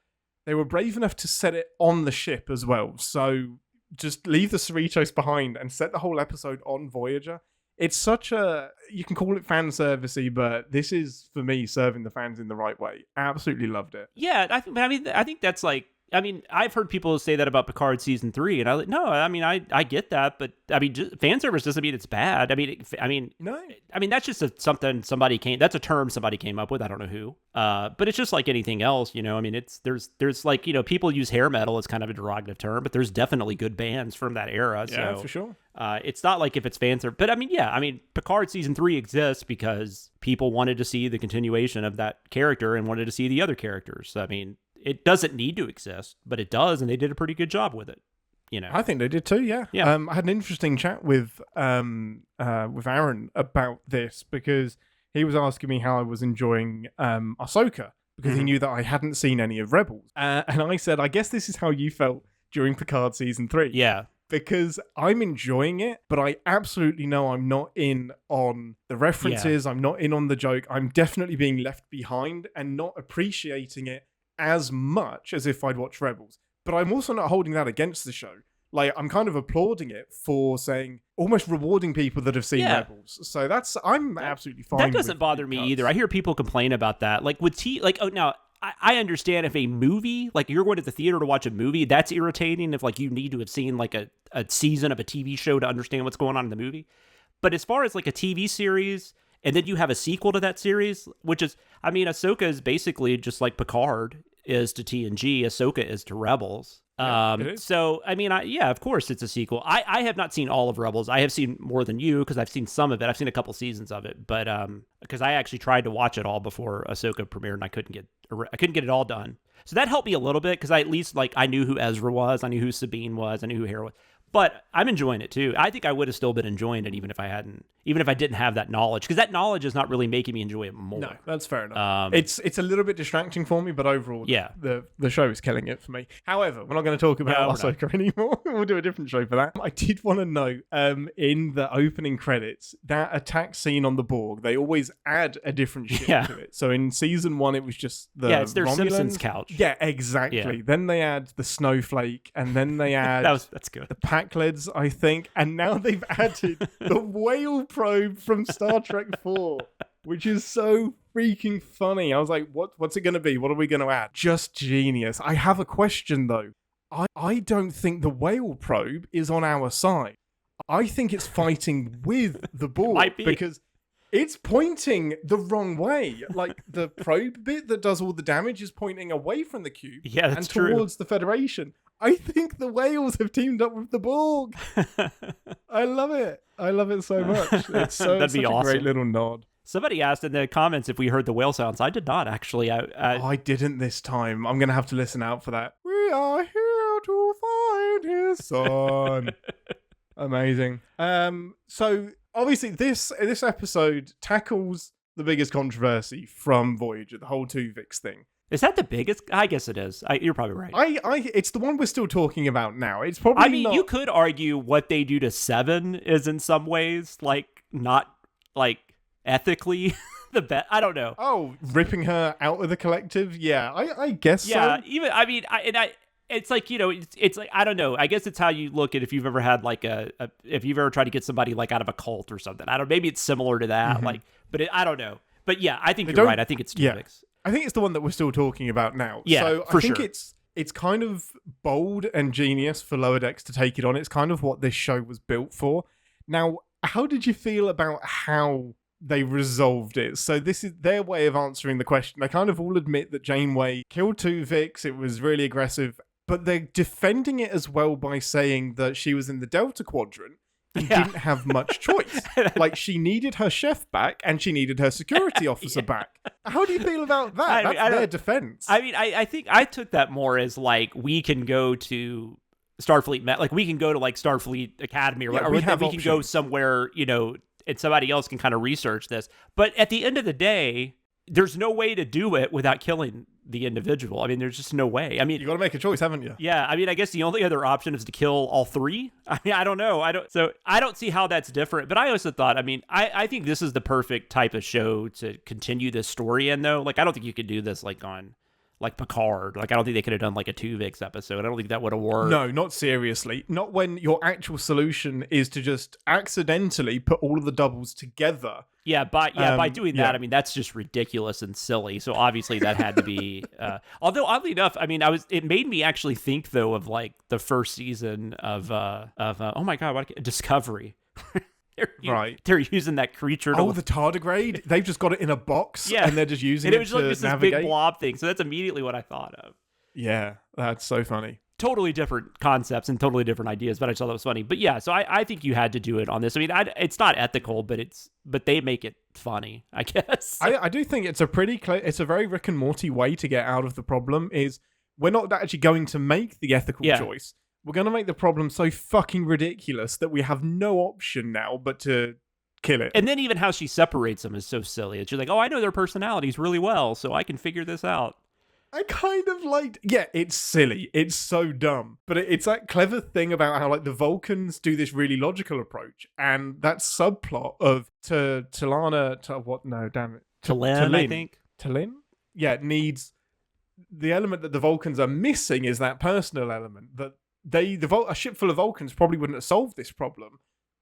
they were brave enough to set it on the ship as well. So just leave the Cerritos behind and set the whole episode on Voyager. It's such you can call it fan servicey, but this is for me serving the fans in the right way. Absolutely loved it. Yeah, I think that's I mean, I've heard people say that about Picard season 3, and I get that, but I mean, fan service doesn't mean it's bad. That's just that's a term somebody came up with. I don't know who, but it's just like anything else, I mean, there's like, people use hair metal as kind of a derogative term, but there's definitely good bands from that era. Yeah, for sure. It's not like if it's fan service, but I mean, Picard season 3 exists because people wanted to see the continuation of that character and wanted to see the other characters. I mean, it doesn't need to exist, but it does, and they did a pretty good job with it. I think they did too. Yeah. I had an interesting chat with Aaron about this because he was asking me how I was enjoying Ahsoka because he knew that I hadn't seen any of Rebels, and I said, I guess this is how you felt during Picard season 3. Yeah. Because I'm enjoying it, but I absolutely know I'm not in on the references. Yeah. I'm not in on the joke. I'm definitely being left behind and not appreciating it as much as if I'd watched Rebels. But I'm also not holding that against the show. Like, I'm kind of applauding it for saying, almost rewarding people that have seen Rebels. So I'm absolutely fine. That doesn't bother me either. I hear people complain about that. Like with I understand if a movie, like you're going to the theater to watch a movie, that's irritating if like you need to have seen like a season of a TV show to understand what's going on in the movie. But as far as like a TV series, and then you have a sequel to that series, which is, I mean, Ahsoka is basically just like Picard is to TNG, Ahsoka is to Rebels. So, I mean, of course it's a sequel. I have not seen all of Rebels. I have seen more than you because I've seen some of it. I've seen a couple seasons of it, but because I actually tried to watch it all before Ahsoka premiered and I couldn't get it all done. So that helped me a little bit because I at least I knew who Ezra was, I knew who Sabine was, I knew who Hera was. But I'm enjoying it too. I think I would have still been enjoying it even if I didn't have that knowledge, because that knowledge is not really making me enjoy it more. No, that's fair enough. It's a little bit distracting for me, but overall, the show is killing it for me. However, we're not going to talk about Ahsoka anymore. We'll do a different show for that. I did want to note, in the opening credits, that attack scene on the Borg, they always add a different ship to it. So in season 1, it was just it's their Romulans. Simpsons couch. Yeah, exactly. Yeah. Then they add the snowflake, and then they add that's good. The Pakleds, I think, and now they've added the whale probe from Star Trek 4, which is so freaking funny. I was like, what's it going to be? What are we going to add? Just genius. I have a question, though. I don't think the whale probe is on our side. I think it's fighting with the Borg because it's pointing the wrong way. Like, the probe bit that does all the damage is pointing away from the cube and towards the Federation. I think the whales have teamed up with the Borg. I love it. I love it so much. It's such a great little nod. Somebody asked in the comments if we heard the whale sounds. I did not, actually. I didn't this time. I'm going to have to listen out for that. We are here to find his son. Amazing. So, obviously, this episode tackles the biggest controversy from Voyager, the whole Twovix thing. Is that the biggest? I guess it is. You're probably right. It's the one we're still talking about now. It's probably not... you could argue what they do to Seven is in some ways, not ethically the best. I don't know. Oh, ripping her out of the collective? Yeah, I guess so. Yeah, even, I mean, it's like, it's like, I don't know. I guess it's how you look at if you've ever had if you've ever tried to get somebody out of a cult or something. I don't, maybe it's similar to that. Mm-hmm. I don't know. But yeah, I think you're right. I think it's Twovix. Yeah. I think it's the one that we're still talking about now. Yeah, so I think it's kind of bold and genius for Lower Decks to take it on. It's kind of what this show was built for. Now, how did you feel about how they resolved it? So this is their way of answering the question. They kind of all admit that Janeway killed Twovix. It was really aggressive. But they're defending it as well by saying that she was in the Delta Quadrant and didn't have much choice. Like, she needed her chef back and she needed her security officer back. How do you feel about that? That's their defense. I mean, I think I took that more as we can go to Starfleet, we can go to Starfleet Academy or we can go somewhere, and somebody else can kind of research this. But at the end of the day, there's no way to do it without killing the individual. I mean, there's just no way. I mean, you got to make a choice, haven't you? Yeah. I mean, I guess the only other option is to kill all three. I mean, I don't know. I don't see how that's different. But I also thought, I mean, I think this is the perfect type of show to continue this story in, though. I don't think you could do this on Picard. I don't think they could have done a Twovix episode. I don't think that would have worked. No, not seriously. Not when your actual solution is to just accidentally put all of the doubles together by doing that, I mean, that's just ridiculous and silly. So obviously that had to be. Although oddly enough, I mean, it made me actually think though of like the first season of oh my god, Discovery. They're using that creature. The tardigrade. They've just got it in a box, and they're just using it to just navigate. This big blob thing. So that's immediately what I thought of. Yeah, that's so funny. Totally different concepts and totally different ideas, but I just thought that was funny. But yeah, so I think you had to do it on this. I mean, it's not ethical, but they make it funny, I guess. I do think it's it's a very Rick and Morty way to get out of the problem. Is we're not actually going to make the ethical choice. We're going to make the problem so fucking ridiculous that we have no option now but to kill it. And then even how she separates them is so silly. She's like, oh, I know their personalities really well, so I can figure this out. I kind of it's silly. It's so dumb. But it's that clever thing about how like the Vulcans do this really logical approach. And that subplot of T'Lin, I think. T'Lin? Yeah, it needs the element that the Vulcans are missing is that personal element that a ship full of Vulcans probably wouldn't have solved this problem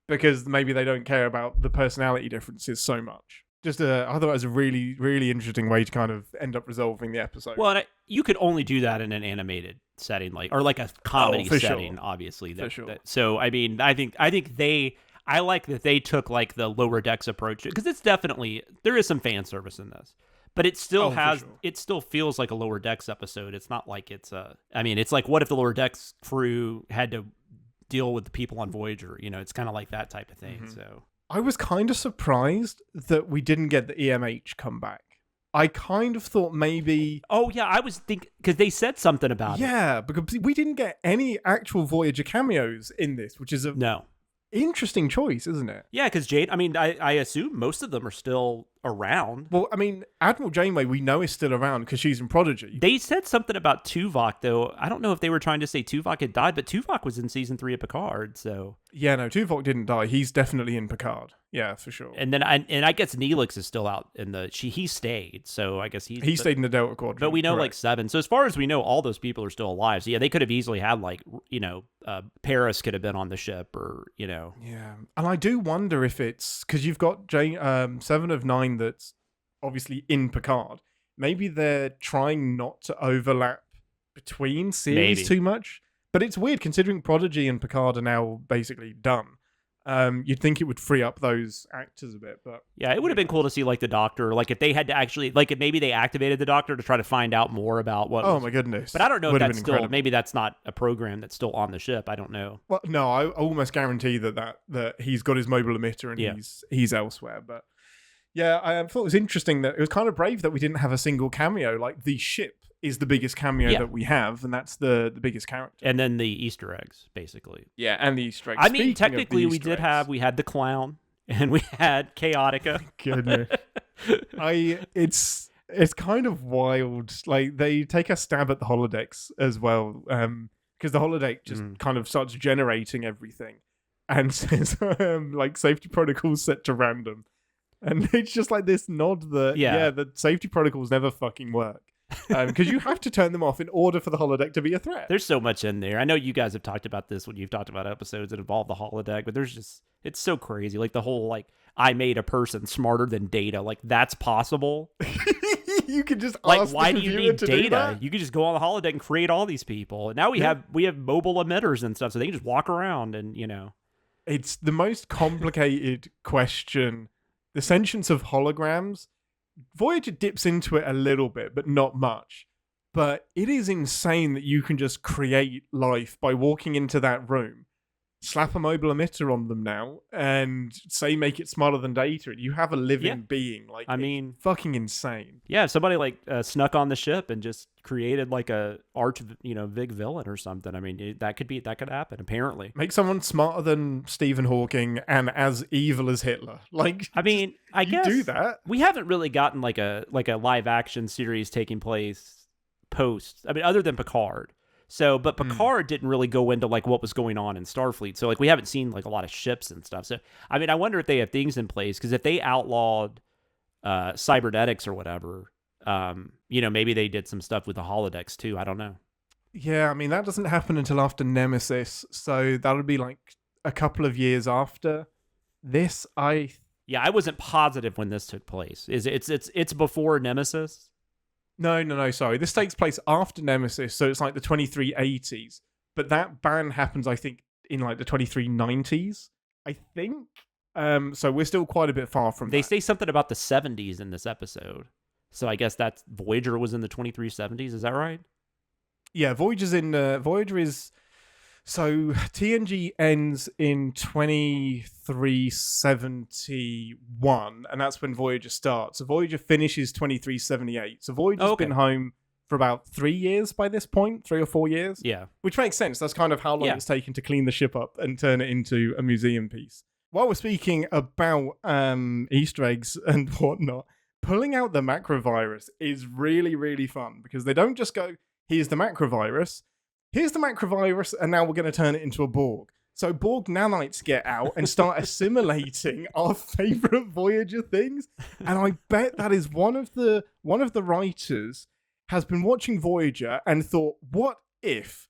because maybe they don't care about the personality differences so much. I thought it was a really, really interesting way to kind of end up resolving the episode. Well, and you could only do that in an animated setting, or like a comedy setting, obviously. So, I mean, I like that they took like the lower decks approach because there is some fan service in this. But it still it still feels like a Lower Decks episode. It's not like it's it's like, what if the Lower Decks crew had to deal with the people on Voyager? You know, it's kind of like that type of thing. Mm-hmm. So I was kind of surprised that we didn't get the EMH come back. I kind of thought maybe... Oh, yeah, I was thinking... Because they said something about it. Yeah, because we didn't get any actual Voyager cameos in this, which is interesting choice, isn't it? Yeah, because Jade... I mean, I assume most of them are still around. Well, I mean, Admiral Janeway, we know is still around because she's in Prodigy. They said something about Tuvok, though. I don't know if they were trying to say Tuvok had died, but Tuvok was in season 3 of Picard, so... Yeah, no, Tuvok didn't die. He's definitely in Picard. Yeah, for sure. And then I guess Neelix is still out in he stayed, so I guess he stayed in the Delta Quadrant. But we know like 7. So as far as we know, all those people are still alive. So yeah, they could have easily had like, Paris could have been on the ship or, Yeah. And I do wonder if it's because you've got 7 of 9 that's obviously in Picard. Maybe they're trying not to overlap between series too much. But it's weird considering Prodigy and Picard are now basically done. You'd think it would free up those actors a bit, but yeah, it would have been cool to see like the Doctor, like if they had to actually, like if maybe they activated the Doctor to try to find out more about what. Oh my goodness! But I don't know if that's still incredible. Maybe that's not a program that's still on the ship. I don't know. Well, no, I almost guarantee that he's got his mobile emitter and he's elsewhere. But yeah, I thought it was interesting that it was kind of brave that we didn't have a single cameo. Like the ship is the biggest cameo that we have, and that's the biggest character. And then the Easter eggs, basically. Yeah, and the Easter eggs. I mean, technically, we had the clown, and we had Chaotica. Goodness. It's kind of wild. Like, they take a stab at the holodecks as well, because the holodeck just kind of starts generating everything, and says, like, safety protocols set to random. And it's just like this nod that, the safety protocols never fucking work. Because you have to turn them off in order for the holodeck to be a threat. There's so much in there. I know you guys have talked about this when you've talked about episodes that involve the holodeck, but it's so crazy. Like the whole, like, I made a person smarter than Data. Like, that's possible. You could just like, why do you need Data? You could just go on the holodeck and create all these people. And now we have mobile emitters and stuff, so they can just walk around and, It's the most complicated question. The sentience of holograms. Voyager dips into it a little bit, but not much. But it is insane that you can just create life by walking into that room, slap a mobile emitter on them now, and say make it smarter than Data, and you have a living being. Like, I mean, fucking insane. Yeah, somebody like snuck on the ship and just created like a big villain or something. I mean, that could happen. Apparently, make someone smarter than Stephen Hawking and as evil as Hitler. Like, I mean, I guess do that. We haven't really gotten like a live action series taking place post. I mean, other than Picard. So, but Picard didn't really go into like what was going on in Starfleet. So, like, we haven't seen like a lot of ships and stuff. So, I mean, I wonder if they have things in place, because if they outlawed cybernetics or whatever, maybe they did some stuff with the holodecks too. I don't know. Yeah, I mean, that doesn't happen until after Nemesis, so that'll be like a couple of years after this. Yeah, I wasn't positive when this took place. It's before Nemesis? No. Sorry, this takes place after Nemesis, so it's like the 2380s. But that ban happens, I think, in like the 2390s. I think. So we're still quite a bit far from. They say something about the 70s in this episode, so I guess that's Voyager was in the 2370s. Is that right? Yeah, Voyager is. So TNG ends in 2371, and that's when Voyager starts. So Voyager finishes 2378. So Voyager's been home for about 3 years by this point, 3 or 4 years. Yeah. Which makes sense. That's kind of how long it's taken to clean the ship up and turn it into a museum piece. While we're speaking about Easter eggs and whatnot, pulling out the macrovirus is really, really fun because they don't just go, here's the macrovirus, and now we're going to turn it into a Borg. So Borg nanites get out and start assimilating our favorite Voyager things. And I bet that is one of the writers has been watching Voyager and thought, what if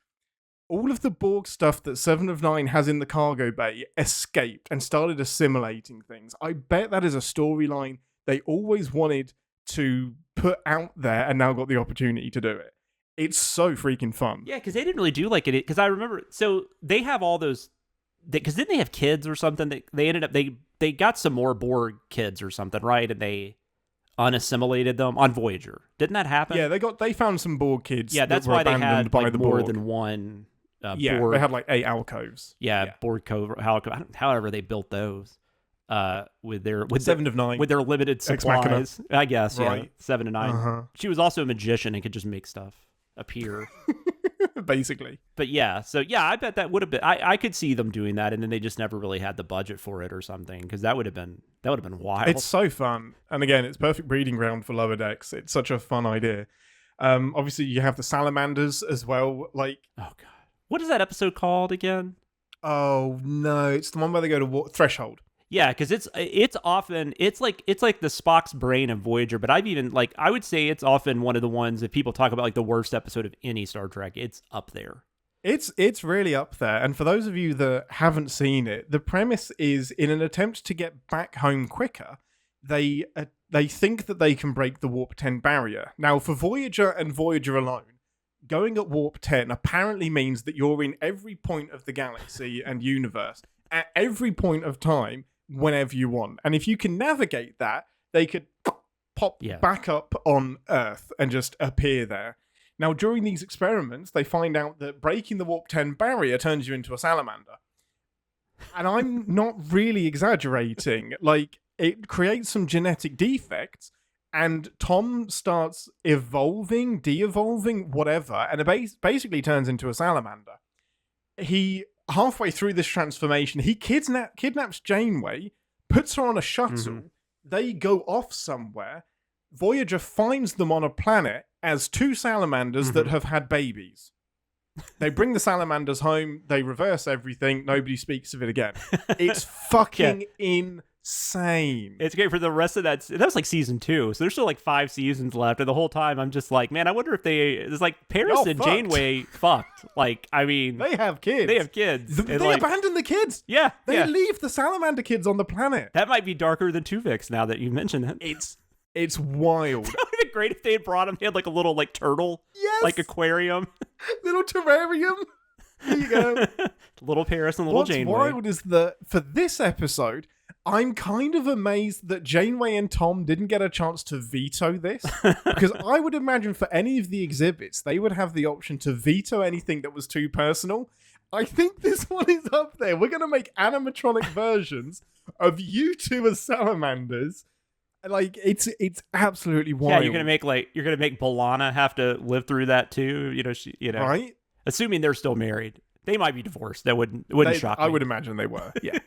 all of the Borg stuff that 7 of 9 has in the cargo bay escaped and started assimilating things? I bet that is a storyline they always wanted to put out there and now got the opportunity to do it. It's so freaking fun. Yeah, because they didn't really do like it. Because I remember, so they have all those. Because didn't they have kids or something? They ended up they got some more Borg kids or something, right? And they unassimilated them on Voyager. Didn't that happen? Yeah, they found some Borg kids. Yeah, that's that were why they had by like the more Borg. than one. Borg. They had like 8 alcoves. Yeah. Borg cove. However, they built those. With 7 of 9 with their limited supplies, I guess. Right. Yeah, 7 of 9. Uh-huh. She was also a magician and could just make stuff appear. Basically. But yeah, so yeah, I bet that would have been. I could see them doing that, and then they just never really had the budget for it or something, because that would have been wild. It's so fun, and again, it's perfect breeding ground for lower decks. It's such a fun idea. Obviously, you have the salamanders as well. Like, oh god, what is that episode called again? Oh no, it's the one where they go to Threshold. Yeah, because it's often it's like the Spock's brain of Voyager, but I would say it's often one of the ones that people talk about like the worst episode of any Star Trek. It's up there. It's really up there. And for those of you that haven't seen it, the premise is in an attempt to get back home quicker, they think that they can break the warp 10 barrier. Now, for Voyager and Voyager alone, going at warp 10 apparently means that you're in every point of the galaxy and universe at every point of time, whenever you want. And if you can navigate that, they could pop back up on Earth and just appear there. Now, during these experiments, they find out that breaking the warp 10 barrier turns you into a salamander. And I'm not really exaggerating. Like, it creates some genetic defects, and Tom starts evolving, de-evolving, whatever, and it basically turns into a salamander. Halfway through this transformation, he kidnaps Janeway, puts her on a shuttle, they go off somewhere, Voyager finds them on a planet as 2 salamanders that have had babies. They bring the salamanders home, they reverse everything, nobody speaks of it again. It's fucking insane. It's great for the rest of that. That was like season 2, so there's still like 5 seasons left, and the whole time I'm just like, man, I wonder if it's like Paris and Janeway fucked. Like, I mean, they have kids. They abandon the kids. Yeah, they leave the salamander kids on the planet. That might be darker than Twovix now that you mention it. It's wild. That would have been great if they had brought him. They had like a little like turtle, like aquarium, little terrarium. There you go. Little Paris and little Janeway. What's wild is that for this episode, I'm kind of amazed that Janeway and Tom didn't get a chance to veto this, because I would imagine for any of the exhibits, they would have the option to veto anything that was too personal. I think this one is up there. We're going to make animatronic versions of you two as salamanders. Like, it's absolutely wild. Yeah, you're gonna make B'Elanna have to live through that too. Right? Assuming they're still married, they might be divorced. That wouldn't shock me. I would imagine they were. Yeah.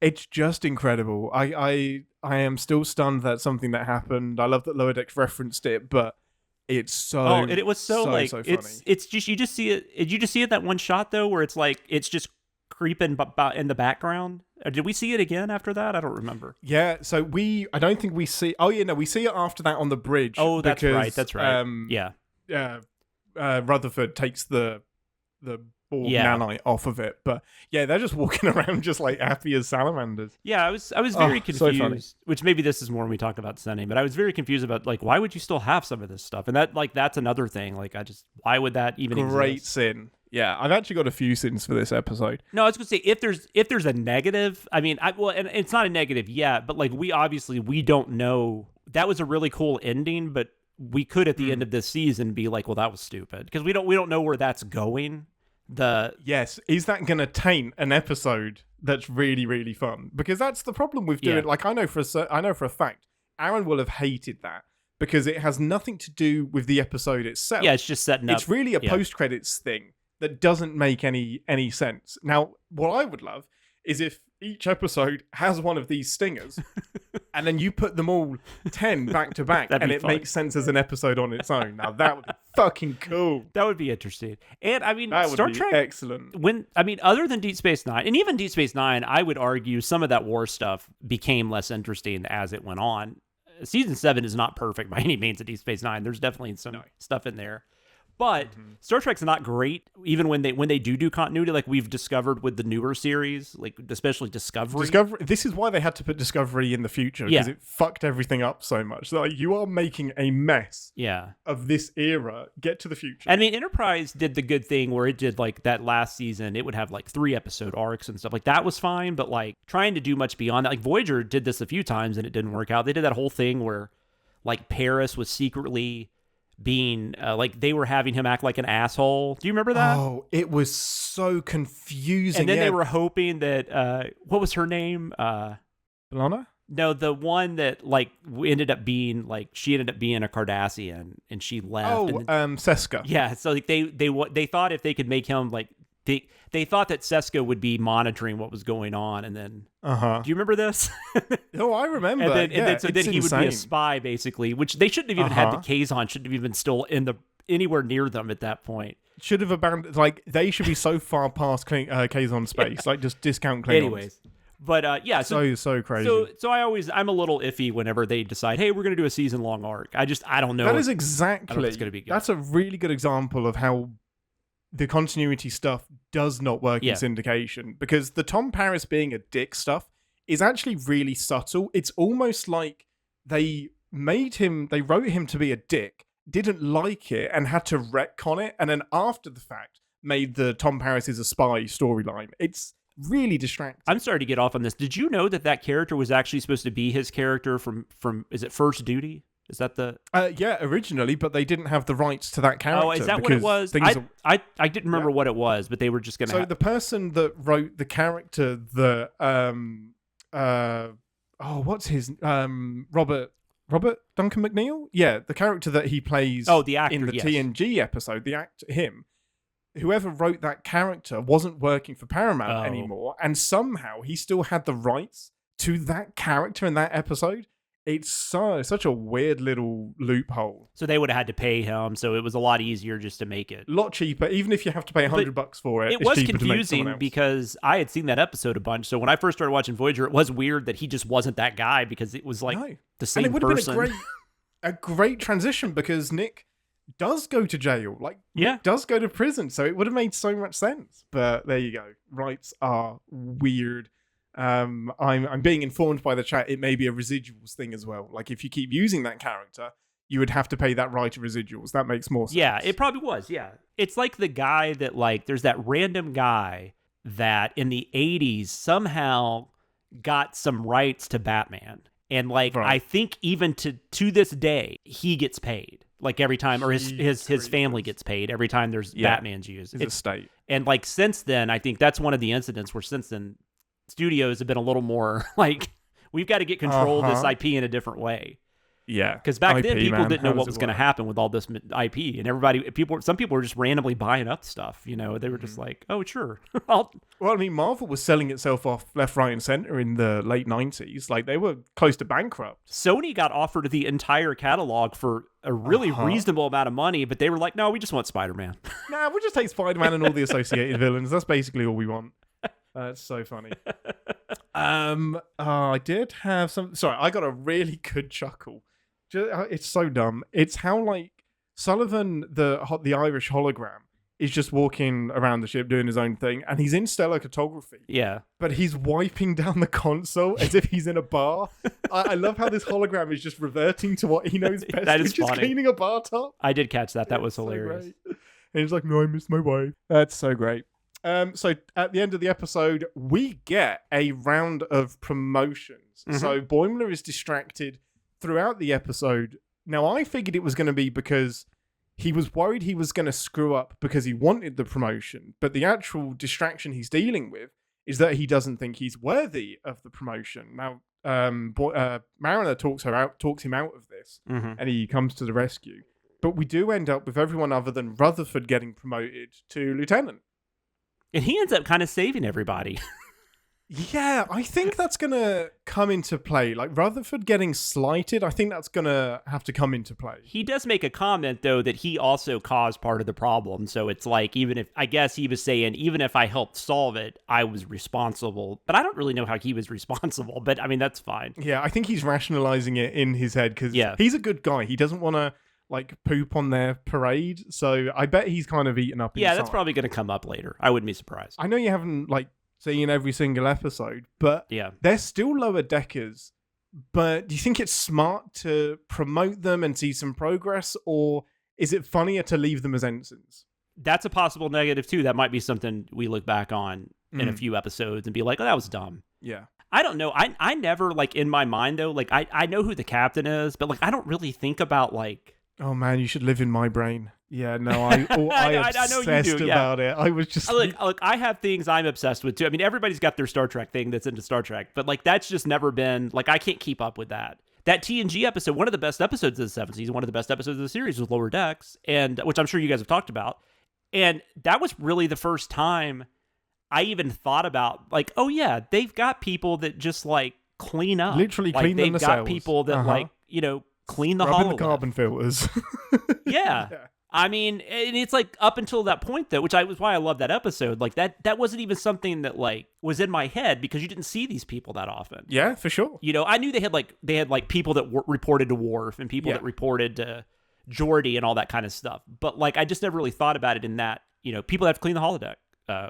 It's just incredible. I am still stunned that something that happened. I love that Lower Decks referenced it, but it's so. Oh, and it was so funny. It's just you just see it. Did you just see it that one shot though, where it's like it's just creeping in the background? Did we see it again after that? I don't remember. Yeah, so I don't think we see. Oh yeah, no, we see it after that on the bridge. Oh, that's right. That's right. Rutherford takes the or nanite off of it. But yeah, they're just walking around just like happy as salamanders. Yeah, I was very confused, which maybe this is more when we talk about Sunny, but I was very confused about like, why would you still have some of this stuff? And that's another thing. Like, why would that even exist? Great sin. Yeah, I've actually got a few sins for this episode. No, I was going to say, if there's a negative, I mean, and it's not a negative yet, but like, we don't know. That was a really cool ending, but we could at the end of this season be like, well, that was stupid, because we don't know where that's going. Yes, is that going to taint an episode that's really, really fun? Because that's the problem with doing. Like, I know for a fact, Aaron will have hated that because it has nothing to do with the episode itself. Yeah, it's just setting up. It's really a post-credits thing that doesn't make any sense. Now, what I would love is if each episode has one of these stingers, and then you put them all 10 back to back, and it makes sense as an episode on its own. Now, that would be fucking cool. That would be interesting. And, I mean, that Star would be Trek... excellent. Other than Deep Space Nine, and even Deep Space Nine, I would argue some of that war stuff became less interesting as it went on. Season 7 is not perfect by any means of Deep Space Nine. There's definitely some stuff in there. But Star Trek's not great, even when they do continuity, like we've discovered with the newer series, like especially Discovery. This is why they had to put Discovery in the future, because it fucked everything up so much. So, like, you are making a mess of this era. Get to the future. I mean, Enterprise did the good thing where it did, like, that last season, it would have, like, 3-episode arcs and stuff. Like, that was fine, but, like, trying to do much beyond that. Like, Voyager did this a few times, and it didn't work out. They did that whole thing where, like, Paris was secretly... being like they were having him act like an asshole. Do you remember that? Oh, it was so confusing. And then they were hoping that what was her name? B'Elanna? No, the one that like ended up being a Cardassian and she left. Oh, Seska. Yeah, so like they thought if they could make him like they thought that Seska would be monitoring what was going on, and then do you remember this? Oh, I remember. And then he would be a spy, basically, which they shouldn't have even had the Kazon, shouldn't have even still anywhere near them at that point. Should have abandoned. Like, they should be so far past Kazon space, like just discount Klingons. Anyways. But so crazy. So I'm a little iffy whenever they decide, hey, we're going to do a season-long arc. I don't know. That is exactly. I don't know if it's going to be good. That's a really good example of how the continuity stuff does not work in syndication, because the Tom Paris being a dick stuff is actually really subtle. It's almost like they wrote him to be a dick, didn't like it, and had to retcon it, and then after the fact made the Tom Paris is a spy storyline. It's really distracting. I'm sorry to get off on this. Did you know that character was actually supposed to be his character from is it First Duty? Is that the... yeah, originally, but they didn't have the rights to that character. Oh, is that what it was? I didn't remember what it was, but they were just going to... So the person that wrote the character, what's his... Robert Duncan McNeil? Yeah, the character that he plays the actor, in the TNG episode, him. Whoever wrote that character wasn't working for Paramount anymore, and somehow he still had the rights to that character in that episode. It's such a weird little loophole. So they would have had to pay him, so it was a lot easier just to make it. A lot cheaper, even if you have to pay $100 for it. It was confusing because I had seen that episode a bunch, so when I first started watching Voyager, it was weird that he just wasn't that guy, because it was like the same person. And it would have been a great transition, because Nick does go to jail. Like, Nick does go to prison, so it would have made so much sense. But there you go. Rights are weird. I'm being informed by the chat it may be a residuals thing as well. Like, if you keep using that character, you would have to pay that right to residuals. That makes more sense. Yeah, it probably was. Yeah, it's like the guy that, like, there's that random guy that in the 80s somehow got some rights to Batman, and like I think even to this day he gets paid, like every time, or his family gets paid every time there's Batman's used. It's a state. And like since then, I think that's one of the incidents where since then studios have been a little more like, we've got to get control of this IP in a different way. Yeah, because back then people didn't know what was going to happen with all this IP, and some people were just randomly buying up stuff. You know, they were just like, "Oh, sure." Well, I mean, Marvel was selling itself off left, right, and center in the late 90s. Like, they were close to bankrupt. Sony got offered the entire catalog for a really reasonable amount of money, but they were like, "No, we just want Spider-Man." Nah, we'll just take Spider-Man and all the associated villains. That's basically all we want. That's so funny. I did have some. Sorry, I got a really good chuckle. It's so dumb. It's how, like, Sullivan, the Irish hologram, is just walking around the ship doing his own thing, and he's in stellar photography. Yeah. But he's wiping down the console as if he's in a bar. I love how this hologram is just reverting to what he knows best, That is which is funny. cleaning a bar top. I did catch that. That was So hilarious. great. And he's like, no, I missed my wife. That's so great. So at the end of the episode, we get a round of promotions. Mm-hmm. So Boimler is distracted throughout the episode. Now, I figured it was going to be because he was worried he was going to screw up because he wanted the promotion. But the actual distraction he's dealing with is that he doesn't think he's worthy of the promotion. Now, Mariner talks him out of this, and he comes to the rescue. But we do end up with everyone other than Rutherford getting promoted to lieutenant. And he ends up kind of saving everybody. Yeah, I think that's going to come into play. Like, Rutherford getting slighted, I think that's going to have to come into play. He does make a comment, though, that he also caused part of the problem. So it's like, even if, I guess he was saying, even if I helped solve it, I was responsible. But I don't really know how he was responsible. But, I mean, that's fine. Yeah, I think he's rationalizing it in his head because he's a good guy. He doesn't want to, like, poop on their parade. So I bet he's kind of eaten up inside. Yeah, that's probably going to come up later. I wouldn't be surprised. I know you haven't, like, seen every single episode, but they're still lower deckers. But do you think it's smart to promote them and see some progress, or is it funnier to leave them as ensigns? That's a possible negative too. That might be something we look back on in a few episodes and be like, oh, that was dumb. Yeah. I don't know. I never, like, in my mind though, like I know who the captain is, but like I don't really think about like, oh man, you should live in my brain. Yeah, no, I obsessed about it. I was just look, I have things I'm obsessed with too. I mean, everybody's got their Star Trek thing that's into Star Trek, but like that's just never been, like, I can't keep up with that. That TNG episode, one of the best episodes of the seventh season, one of the best episodes of the series was Lower Decks, and which I'm sure you guys have talked about. And that was really the first time I even thought about, like, oh yeah, they've got people that just like clean up, literally like, clean them they've themselves. got people that like, you know, clean the rubbing holodeck. the carbon filters. Yeah. I mean, and it's like up until that point though, which was why I love that episode. Like that wasn't even something that like was in my head because you didn't see these people that often. Yeah, for sure. You know, I knew they had like people that reported to Worf and people that reported to Geordi and all that kind of stuff. But like, I just never really thought about it in that, you know, people have to clean the holodeck.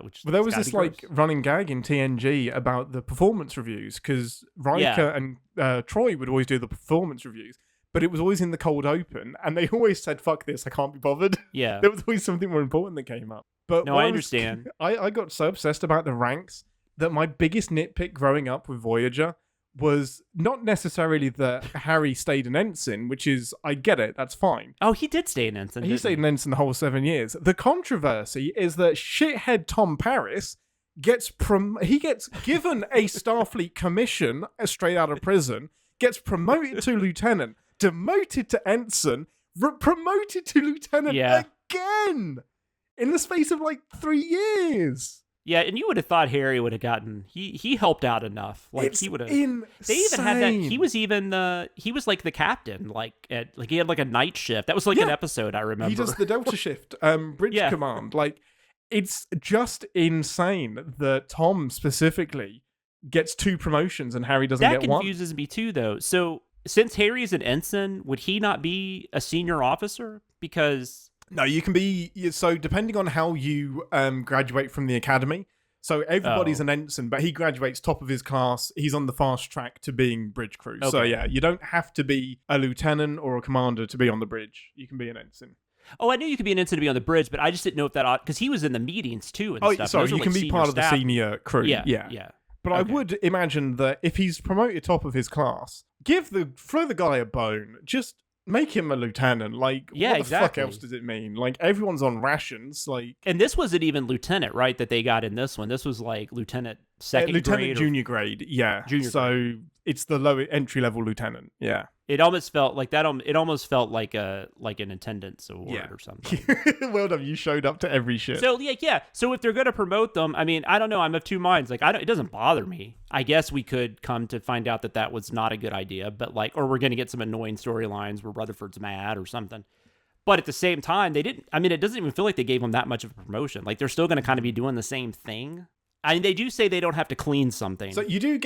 Which there was this like running gag in TNG about the performance reviews because Riker and Troy would always do the performance reviews. But it was always in the cold open, and they always said, fuck this, I can't be bothered. Yeah. There was always something more important that came up. But no, I understand. I got so obsessed about the ranks that my biggest nitpick growing up with Voyager was not necessarily that Harry stayed an ensign, which is, I get it, that's fine. Oh, he did stay an ensign. He stayed an ensign the whole 7 years. The controversy is that shithead Tom Paris gets given a Starfleet commission straight out of prison, gets promoted to lieutenant, demoted to ensign, promoted to lieutenant again in the space of like 3 years. Yeah, and you would have thought Harry would have gotten. He helped out enough. Like he would have. They even had that. He was like the captain. Like he had like a night shift. That was like an episode I remember. He does the Delta shift, bridge command. Like it's just insane that Tom specifically gets 2 promotions and Harry doesn't get one. That confuses me too, though. So since Harry is an ensign, would he not be a senior officer? Because no, you can be. So depending on how you graduate from the academy, so everybody's an ensign, but he graduates top of his class. He's on the fast track to being bridge crew. Okay. So yeah, you don't have to be a lieutenant or a commander to be on the bridge. You can be an ensign. Oh, I knew you could be an ensign to be on the bridge, but I just didn't know if that because he was in the meetings too and stuff. Sorry, you can be part of the senior crew. Yeah. But I would imagine that if he's promoted top of his class, throw the guy a bone. Just make him a lieutenant. Like, what the fuck else does it mean? Like, everyone's on rations. Like, and this wasn't even lieutenant, right? That they got in this one. This was like lieutenant second grade, junior grade. Yeah. Grade. It's the low entry level lieutenant. Yeah. It almost felt like that. It almost felt like an attendance award or something. Well done. You showed up to every shit. So yeah. So if they're going to promote them, I mean, I don't know. I'm of two minds. Like, it doesn't bother me. I guess we could come to find out that was not a good idea. But like, or we're going to get some annoying storylines where Rutherford's mad or something. But at the same time, they didn't. I mean, it doesn't even feel like they gave him that much of a promotion. Like, they're still going to kind of be doing the same thing. I mean, they do say they don't have to clean something. So you do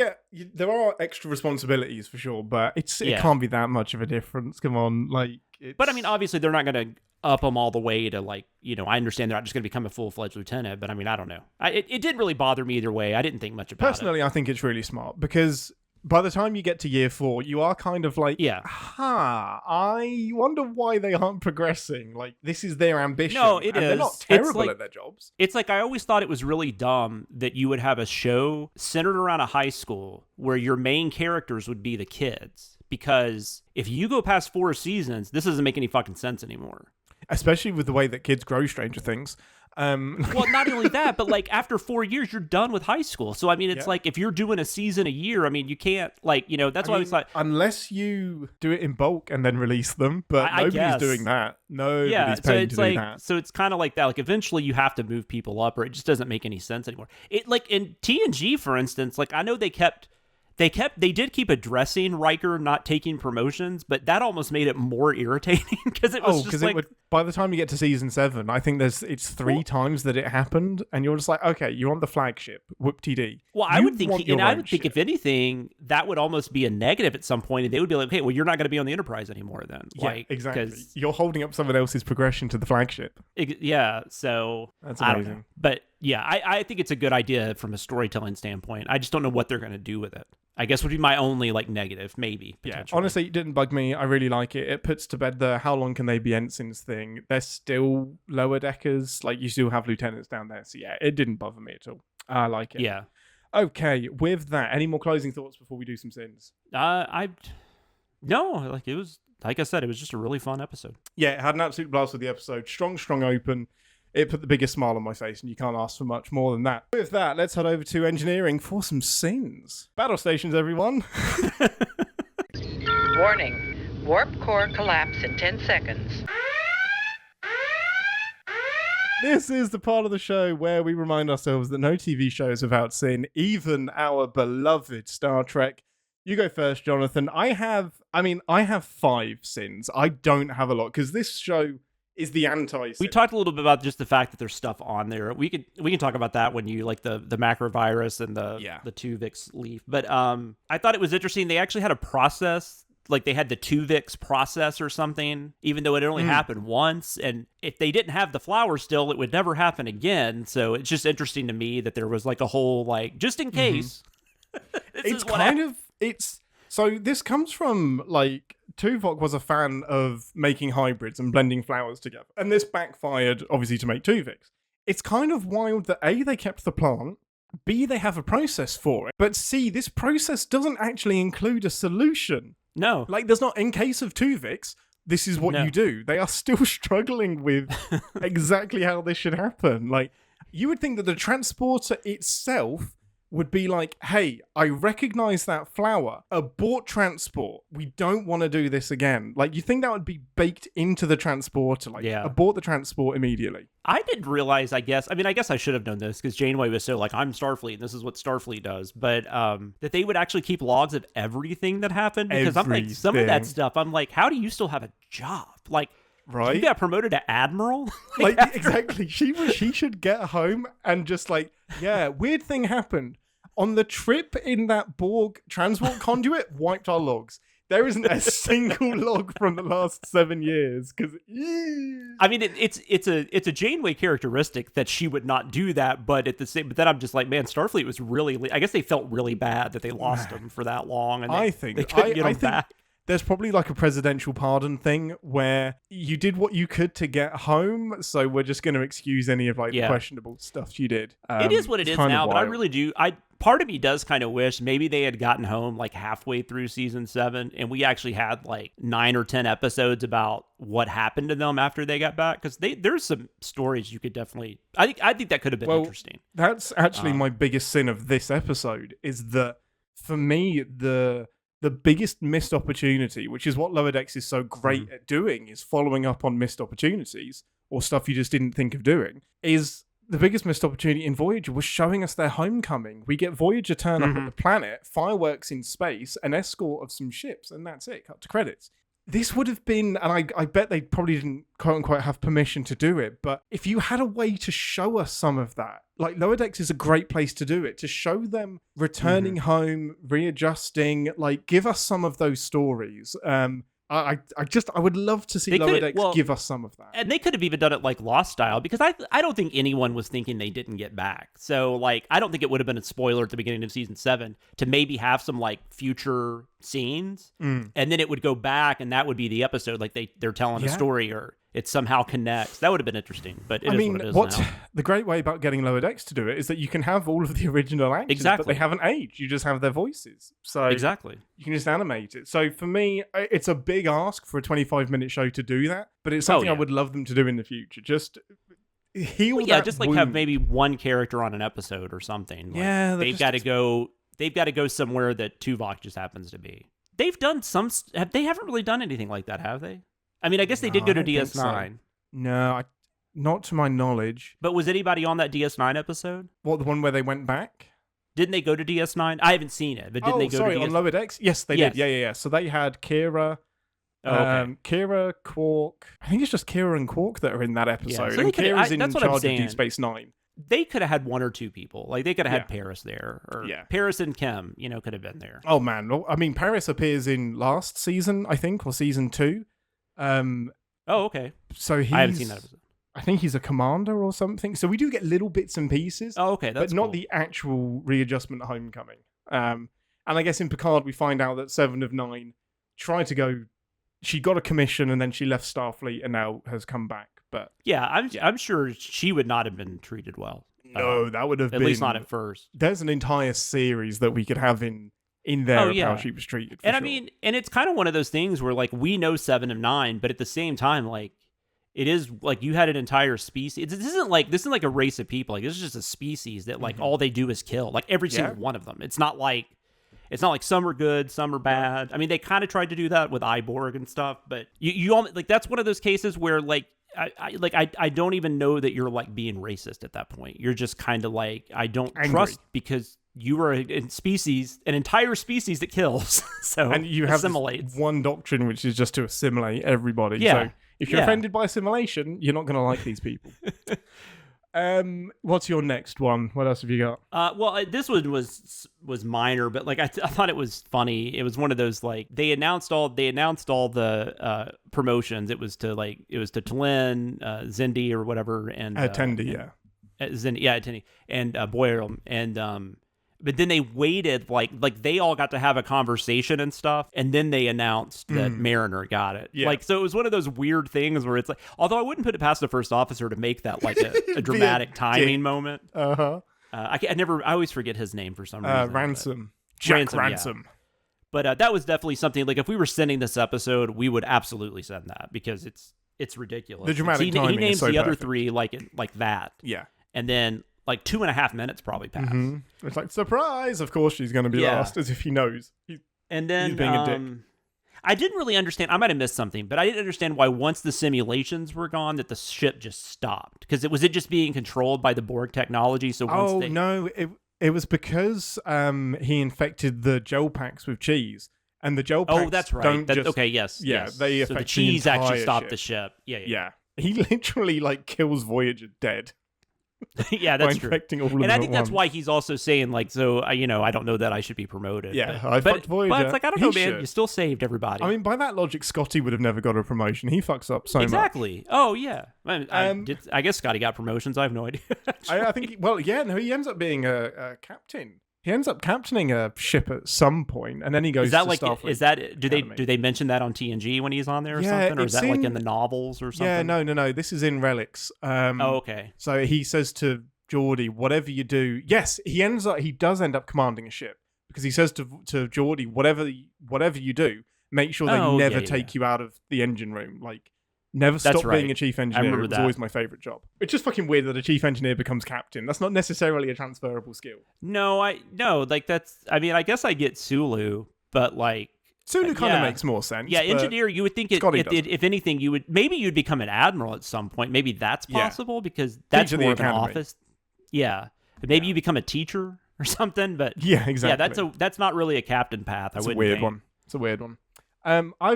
there are extra responsibilities for sure, but it can't be that much of a difference. Come on, like. But I mean, obviously they're not going to up them all the way to like, I understand they're not just going to become a full-fledged lieutenant, but I mean, I don't know. It didn't really bother me either way. I didn't think much about it. Personally, I think it's really smart because by the time you get to year 4, you are kind of like, I wonder why they aren't progressing. Like, this is their ambition. No, it is. They're not terrible at their jobs. It's like, I always thought it was really dumb that you would have a show centered around a high school where your main characters would be the kids. Because if you go past 4 seasons, this doesn't make any fucking sense anymore. Especially with the way that kids grow Stranger Things. Well, not only that, but like after 4 years, you're done with high school. So, I mean, it's like if you're doing a season a year, I mean, you can't like, that's why I was like. Unless you do it in bulk and then release them, but nobody's doing that. Nobody's paying to do that. So it's kind of like that. Like eventually you have to move people up or it just doesn't make any sense anymore. It like in TNG, for instance, like I know they did keep addressing Riker not taking promotions, but that almost made it more irritating because it was just like... by the time you get to season 7, I think it's 3 times that it happened, and you're just like, okay, you're on the flagship, whoop-TD. Well, I would think if anything, that would almost be a negative at some point, and they would be like, okay, well, you're not going to be on the Enterprise anymore then. Yeah, exactly. You're holding up someone else's progression to the flagship. Yeah, so... That's amazing. But yeah, I think it's a good idea from a storytelling standpoint. I just don't know what they're going to do with it. I guess would be my only like negative, maybe. Yeah, honestly, it didn't bug me. I really like it. It puts to bed the how long can they be ensigns thing. They're still lower deckers. Like you still have lieutenants down there. So yeah, it didn't bother me at all. I like it. Yeah. Okay, with that, any more closing thoughts before we do some sins? No, like it was, like I said, it was just a really fun episode. Yeah, it had an absolute blast with the episode. Strong open. It put the biggest smile on my face, and you can't ask for much more than that. With that, let's head over to engineering for some sins. Battle stations, everyone. Warning. Warp core collapse in 10 seconds. This is the part of the show where we remind ourselves that no TV show is without sin, even our beloved Star Trek. You go first, Jonathan. I have 5 sins. I don't have a lot, because this show is the anti-sin. We talked a little bit about just the fact that there's stuff on there. We can talk about that when you like the macrovirus and the Twovix leaf. But I thought it was interesting. They actually had a process, like they had the Twovix process or something, even though it only happened once. And if they didn't have the flower still, it would never happen again. So it's just interesting to me that there was like a whole like just in case. So this comes from like Tuvok was a fan of making hybrids and blending flowers together. And this backfired, obviously, to make Tuvix. It's kind of wild that A, they kept the plant, B, they have a process for it, but C, this process doesn't actually include a solution. No. Like, there's not, in case of Tuvix, this is what you do. They are still struggling with exactly how this should happen. Like, you would think that the transporter itself would be like, hey, I recognize that flower. Abort transport. We don't want to do this again. Like, you think that would be baked into the transporter. Like, abort the transport immediately. I didn't realize, I guess I should have known this because Janeway was so like, I'm Starfleet and this is what Starfleet does. But that they would actually keep logs of everything that happened. Because I'm like, some of that stuff, I'm like, how do you still have a job? Like, right? You got promoted to admiral? Like exactly. She should get home and just like, yeah, weird thing happened. On the trip in that Borg transport conduit, wiped our logs. There isn't a single log from the last 7 years. Because I mean, it's a Janeway characteristic that she would not do that, but but then I'm just like, man, Starfleet was really. I guess they felt really bad that they lost him for that long, and they couldn't get him back. There's probably like a presidential pardon thing where you did what you could to get home, so we're just going to excuse any of like the questionable stuff you did. It is what it is now, but I really do. Part of me does kind of wish maybe they had gotten home like halfway through season 7 and we actually had like 9 or 10 episodes about what happened to them after they got back, because there's some stories you could definitely. I think that could have been interesting. That's actually my biggest sin of this episode is that for me the biggest missed opportunity, which is what Lower Decks is so great at doing, is following up on missed opportunities or stuff you just didn't think of doing, is the biggest missed opportunity in Voyager was showing us their homecoming. We get Voyager turn up at the planet, fireworks in space, an escort of some ships, and that's it, cut to credits. This would have been, and I bet they probably didn't quote-unquote have permission to do it, but if you had a way to show us some of that, like Lower Decks is a great place to do it, to show them returning home, readjusting, like give us some of those stories. I would love to see Lower Decks give us some of that. And they could have even done it like Lost style, because I don't think anyone was thinking they didn't get back. So like, I don't think it would have been a spoiler at the beginning of season 7 to maybe have some like future scenes, and then it would go back, and that would be the episode. Like they're telling a story, or it somehow connects. That would have been interesting. But what it is now. The great way about getting Lower Decks to do it is that you can have all of the original actors, but they haven't aged. You just have their voices. So exactly, you can just animate it. So for me, it's a big ask for a 25-minute show to do that, but it's something I would love them to do in the future. Just heal that just like wound. have maybe one character on an episode or something. Like, they've got to go somewhere that Tuvok just happens to be. They've done they haven't really done anything like that, have they? I mean, I guess they did go to DS9. So. No, not to my knowledge. But was anybody on that DS9 episode? What, the one where they went back? Didn't they go to DS9? I haven't seen it, but didn't they go to DS9? on Lower Decks? Yes, they did. Yeah. So they had Kira, Kira, Quark. I think it's just Kira and Quark that are in that episode. So and Kira's in charge of Deep Space Nine. They could have had one or two people. Like, they could have had Paris there. Or Paris and Kim, could have been there. Oh, man. Well, I mean, Paris appears in last season, I think, or season 2. Okay. So I haven't seen that episode. I think he's a commander or something. So we do get little bits and pieces. Oh, okay. That's but not the actual readjustment at Homecoming. And I guess in Picard, we find out that 7 of 9 tried to go. She got a commission and then she left Starfleet and now has come back. But I'm sure she would not have been treated well. No, that would have been. At least not at first. There's an entire series that we could have in there of how she was treated. And I mean, and it's kind of one of those things where like we know 7 of 9, but at the same time, like it is like you had an entire species. This isn't like a race of people. Like this is just a species that like all they do is kill. Like every single one of them. It's not like some are good, some are bad. I mean, they kind of tried to do that with Iborg and stuff, but you like that's one of those cases where like I don't even know that you're like being racist at that point. You're just kind of like I don't trust because you are an entire species that kills. So and you have one doctrine which is just to assimilate everybody. Yeah. So if you're offended by assimilation, you're not going to like these people. What's your next one? What else have you got? Well, this one was minor, but like I thought it was funny. It was one of those like they announced all the promotions. It was to T'Lyn, Zindi or whatever, and Tendi, Tendi, and Boyer, and but then they waited like they all got to have a conversation and stuff, and then they announced that Mariner got it. Yeah. Like so, it was one of those weird things where it's like, although I wouldn't put it past the first officer to make that like a dramatic timing moment. I always forget his name for some reason. Ransom. Jack Ransom. Yeah. But that was definitely something like if we were sending this episode, we would absolutely send that because it's ridiculous. The dramatic timing. He names is so the other perfect. 3 like that. Yeah, and then. Like 2.5 minutes probably passed. Mm-hmm. It's like, surprise! Of course she's going to be last, as if he knows. And then he's being a dick. I didn't really understand. I might have missed something, but I didn't understand why once the simulations were gone that the ship just stopped. Because was it just being controlled by the Borg technology? So no, it was because he infected the gel packs with cheese. And the gel packs that's right. Okay, yes. Yeah, yes. they affect so the cheese actually stopped ship. The ship. Yeah. He literally like kills Voyager dead. Yeah, that's true. All and I think that's why he's also saying like, so I don't know that I should be promoted. Yeah, I fucked Voyager. But it's like I don't know, man. You still saved everybody. I mean, by that logic, Scotty would have never got a promotion. He fucks up so much. Exactly. Oh yeah. I guess Scotty got promotions. I have no idea. I think. Well, yeah. No, he ends up being a captain. He ends up captaining a ship at some point, and then he goes. Is that to like? Starfleet Is that? Do they mention that on TNG when he's on there or something, or is that like in the novels or something? Yeah, no. This is in Relics. Okay. So he says to Geordi, whatever you do, yes, he does end up commanding a ship because he says to Geordi, whatever you do, make sure they never take you out of the engine room. Like, never stop being a chief engineer. It was always my favorite job. It's just fucking weird that a chief engineer becomes captain. That's not necessarily a transferable skill. Like that's. I mean, I guess I get Sulu, but like. Sulu kind of makes more sense. Yeah, engineer, you would think if anything, you'd become an admiral at some point. Maybe that's possible because that's more of an office. Yeah, maybe you become a teacher or something. But yeah, exactly. Yeah, that's not really a captain path. It's a weird one.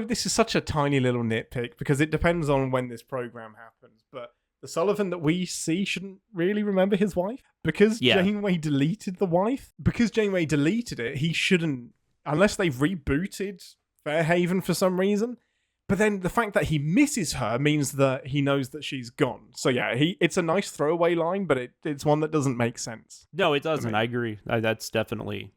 This is such a tiny little nitpick because it depends on when this program happens. But the Sullivan that we see shouldn't really remember his wife because Janeway deleted the wife. Because Janeway deleted it, he shouldn't. Unless they've rebooted Fairhaven for some reason, But then the fact that he misses her means that he knows that she's gone. So yeah, it's a nice throwaway line, but it's one that doesn't make sense. No, it doesn't. I agree. That's definitely...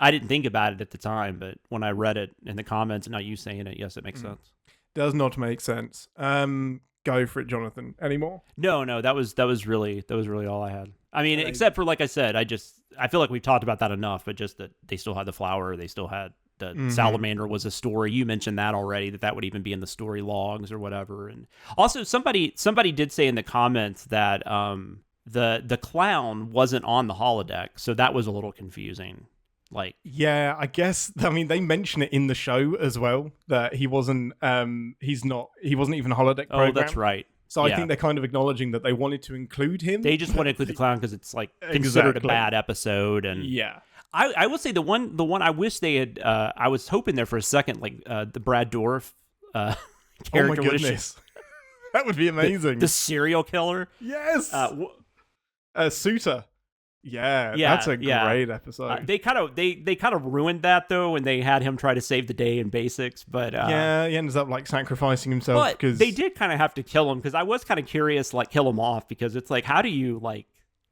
I didn't think about it at the time, but when I read it in the comments and now you saying it, yes, it makes sense. Does not make sense. Go for it, Jonathan. Any more? No, that was really all I had. I mean, except for, like I said, I feel like we've talked about that enough, but just that they still had the flower, they still had the salamander was a story. You mentioned that already, that would even be in the story logs or whatever. And also somebody did say in the comments that the clown wasn't on the holodeck, so that was a little confusing. Like, yeah, I guess, I mean, they mention it in the show as well, that he wasn't even a holodeck program. Oh, that's right. So I think they're kind of acknowledging that they wanted to include him. They just want to include the clown because it's like considered a bad episode. And yeah, I will say the one I wish they had. I was hoping there for a second, like the Brad Dourif character. Oh my goodness, that would be amazing. The serial killer. Yes. Suitor. Yeah, that's a great episode. They kind of ruined that though when they had him try to save the day in Basics, but he ends up like sacrificing himself. But because they did kind of have to kill him, because I was kind of curious, like, kill him off, because it's like, how do you keep